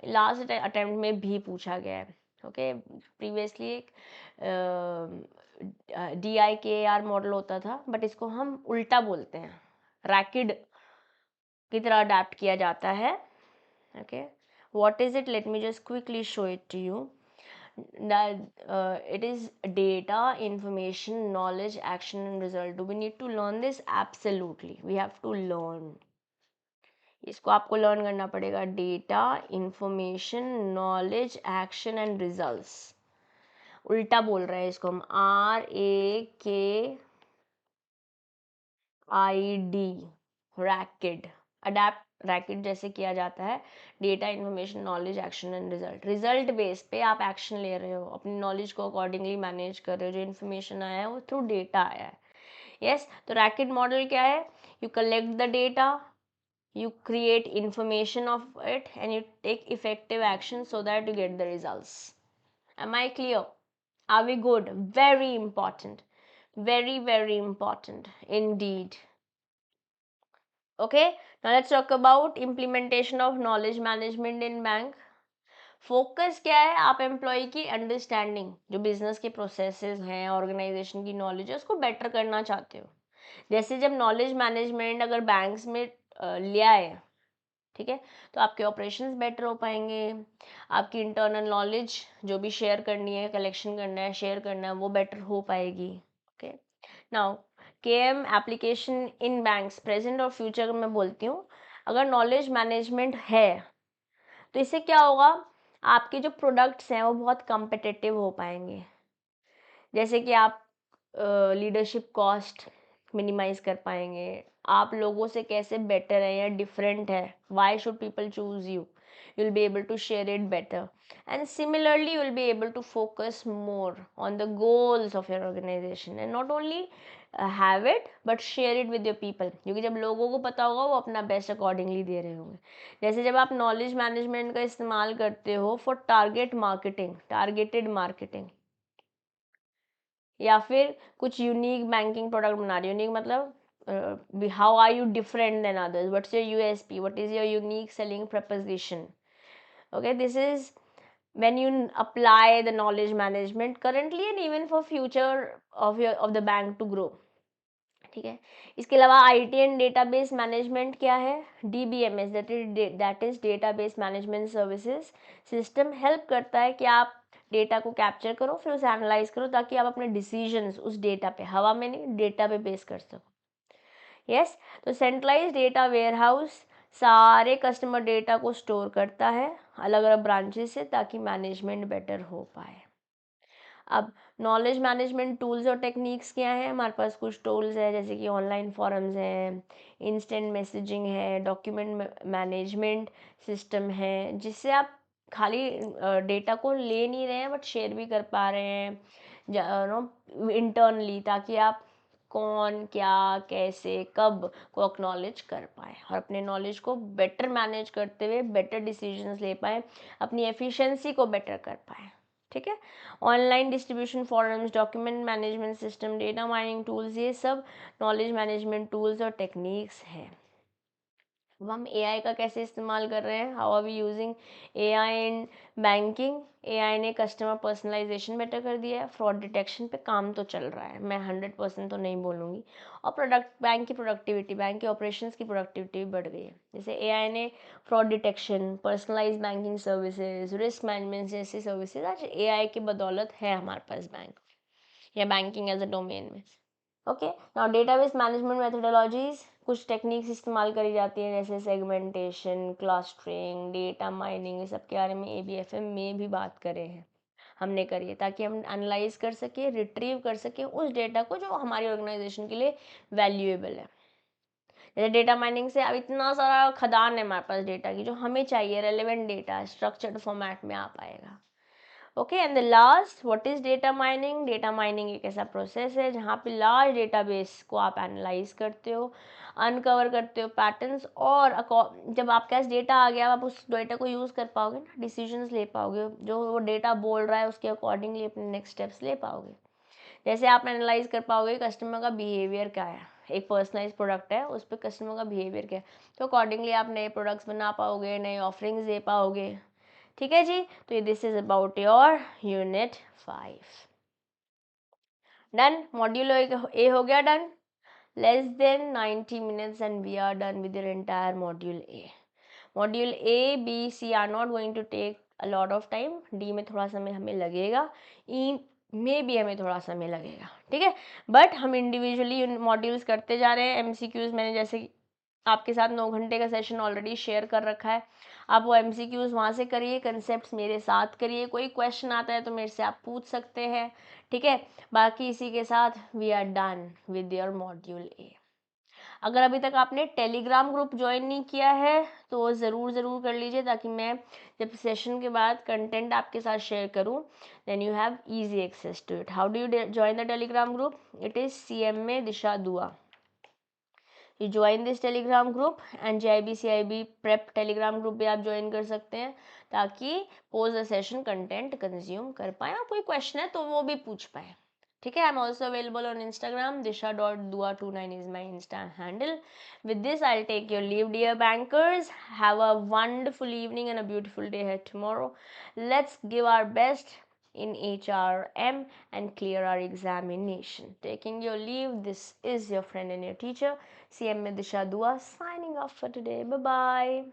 Last attempt में भी पूछा गया है। ओके, प्रीवियसली एक DIKAR मॉडल होता था, बट इसको हम उल्टा बोलते हैं, रैकिड की तरह अडेप्ट किया जाता है। Okay, what is it? Let me just quickly show it to you. It is data, information, knowledge, action and result. Do we need to learn this? Absolutely, we have to learn. इसको आपको learn करना पड़ेगा। Data, information, knowledge, action and results. उल्टा बोल रहे हैं इसको हम, RAKID, रैकिड। अडेप्ट रैकिड जैसे किया जाता है, data, information, knowledge, action and result. Result base पे आप एक्शन ले रहे हो, अपनी नॉलेज को अकॉर्डिंगली मैनेज कर रहे हो, जो इन्फॉर्मेशन आया है वो थ्रू डेटा आया है। यस, तो रैकिड मॉडल क्या है? You collect the data, you create information of it, and you take effective action so that you get the results. Am I clear? Are we good? Very important, very very important indeed. Okay, now let's talk about implementation of knowledge management in bank. Focus क्या है? आप employ की understanding, जो business के processes हैं, organisation की knowledge है, उसको बेटर करना चाहते हो। जैसे जब नॉलेज मैनेजमेंट अगर बैंक्स में लिया है, ठीक है, तो आपके ऑपरेशंस बेटर हो पाएंगे, आपकी इंटरनल नॉलेज जो भी शेयर करनी है, कलेक्शन करना है, शेयर करना है, वो बेटर हो पाएगी। Okay, now KM application in banks, present और फ्यूचर मैं बोलती हूँ। अगर नॉलेज मैनेजमेंट है तो इससे क्या होगा? आपके जो प्रोडक्ट्स हैं वो बहुत कम्पिटिटिव हो पाएंगे। जैसे कि आप लीडरशिप कॉस्ट मिनिमाइज कर पाएंगे, आप लोगों से कैसे बेटर है या डिफरेंट है, why should people choose you, you will be able to share it better, and similarly you will be able to focus more on the goals of your organization, and not only have it but share it with your people, क्योंकि जब लोगों को पता होगा वो अपना best accordingly they रहे होंगे। जैसे जब आप नॉलेज मैनेजमेंट का इस्तेमाल करते हो for target marketing, targeted marketing, या फिर कुछ यूनिक बैंकिंग प्रोडक्ट बना रही हो। यूनिक मतलब how are you different than others, what's your USP, what is your unique selling proposition. okay, this is when you apply the knowledge management currently and even for future of the bank to grow। ठीक है, इसके अलावा IT and database management क्या है, DBMS, that is database management services system, help करता है कि आप डेटा को कैप्चर करो, फिर उसे एनालाइज करो, ताकि आप अपने डिसीजंस उस डेटा पे, हवा में नहीं, डेटा पे बेस कर सको। यस, तो सेंट्रलाइज डेटा वेयरहाउस सारे कस्टमर डेटा को स्टोर करता है अलग अलग ब्रांचेस से, ताकि मैनेजमेंट बेटर हो पाए। अब नॉलेज मैनेजमेंट टूल्स और टेक्निक्स क्या हैं, हमारे पास कुछ टूल्स है जैसे कि ऑनलाइन फॉरम्स हैं, इंस्टेंट मैसेजिंग है, डॉक्यूमेंट मैनेजमेंट सिस्टम है, जिससे आप खाली डेटा को ले नहीं रहे हैं बट शेयर भी कर पा रहे हैं नो इंटरनली, ताकि आप कौन क्या कैसे कब को एक्नॉलेज कर पाए और अपने नॉलेज को बेटर मैनेज करते हुए बेटर डिसीजंस ले पाए, अपनी एफिशिएंसी को बेटर कर पाए। ठीक है, online distribution forums, document management system, data mining tools, ये सब नॉलेज मैनेजमेंट टूल्स और टेक्निक्स हैं। अब हम एआई का कैसे इस्तेमाल कर रहे हैं, how are we using AI in banking. AI ने कस्टमर पर्सनलाइजेशन बेटर कर दिया है, फ्रॉड डिटेक्शन पे काम तो चल रहा है, मैं 100% तो नहीं बोलूँगी, और प्रोडक्ट बैंक की प्रोडक्टिविटी, बैंक के ऑपरेशंस की प्रोडक्टिविटी भी बढ़ गई है। जैसे एआई ने fraud detection, personalize banking services, risk management जैसी सर्विसेज आज एआई की बदौलत है हमारे पास बैंक या बैंकिंग एज अ डोमेन में। Okay, now database management methodologies, कुछ टेक्निक्स इस्तेमाल करी जाती हैं जैसे सेगमेंटेशन, क्लस्टरिंग, डेटा माइनिंग, ये सब के बारे में ABFM में भी बात करें हैं हमने करी है, ताकि हम एनालाइज कर सके, रिट्रीव कर सके उस डेटा को जो हमारी ऑर्गेनाइजेशन के लिए वैल्यूएबल है। जैसे डेटा माइनिंग से अब इतना सारा खदान है हमारे पास डेटा की, जो हमें चाहिए रेलेवेंट डेटा स्ट्रक्चर्ड फॉर्मेट में आ पाएगा। Okay, and the last, what is data mining. Data mining एक ऐसा प्रोसेस है जहाँ पे लार्ज डेटाबेस को आप एनालाइज करते हो, अनकवर करते हो पैटर्न्स, और जब आपके पास डेटा आ गया आप उस डेटा को यूज़ कर पाओगे ना, डिसीजंस ले पाओगे, जो वो डेटा बोल रहा है उसके अकॉर्डिंगली अपने नेक्स्ट स्टेप्स ले पाओगे। जैसे आप एनालाइज कर पाओगे कस्टमर का बिहेवियर क्या है, एक पर्सनलाइज प्रोडक्ट है उस पर कस्टमर का बिहेवियर क्या है, तो अकॉर्डिंगली आप नए प्रोडक्ट्स बना पाओगे, नए ऑफरिंग्स दे पाओगे। ठीक है जी, तो this is about your unit 5 done. Module A हो गया done. Less than 90 minutes and we are done with your entire module A. Module A B C are not going to take a lot of time, D में थोड़ा समय हमें लगेगा, ई में भी हमें थोड़ा समय लगेगा। ठीक है, बट हम इंडिविजुअली मॉड्यूल्स करते जा रहे हैं। MCQs मैंने जैसे आपके साथ 9 घंटे का सेशन ऑलरेडी शेयर कर रखा है, आप वो MCQs वहाँ से करिए, कंसेप्ट मेरे साथ करिए, कोई क्वेश्चन आता है तो मेरे से आप पूछ सकते हैं। ठीक है, बाकी इसी के साथ we are done with your module A. अगर अभी तक आपने टेलीग्राम ग्रुप ज्वाइन नहीं किया है तो ज़रूर कर लीजिए, ताकि मैं जब सेशन के बाद कंटेंट आपके साथ शेयर करूं then you have easy access to it. How do you join the Telegram group, it is CMA Disha Dua. You join this Telegram group and JIB prep Telegram group भी आप ज्वाइन कर सकते हैं, ताकि post the session content consume कर पाए, और कोई क्वेश्चन है तो वो भी पूछ पाए। ठीक है, I am also available on Instagram, disha.dua29 is my Insta handle. With this, I'll take your leave, dear bankers. Have a wonderful evening and a beautiful day ahead tomorrow. Let's give our best in HRM and clear our examination. Taking your leave, this is your friend and your teacher, CMA Disha Dua, signing off for today. Bye bye.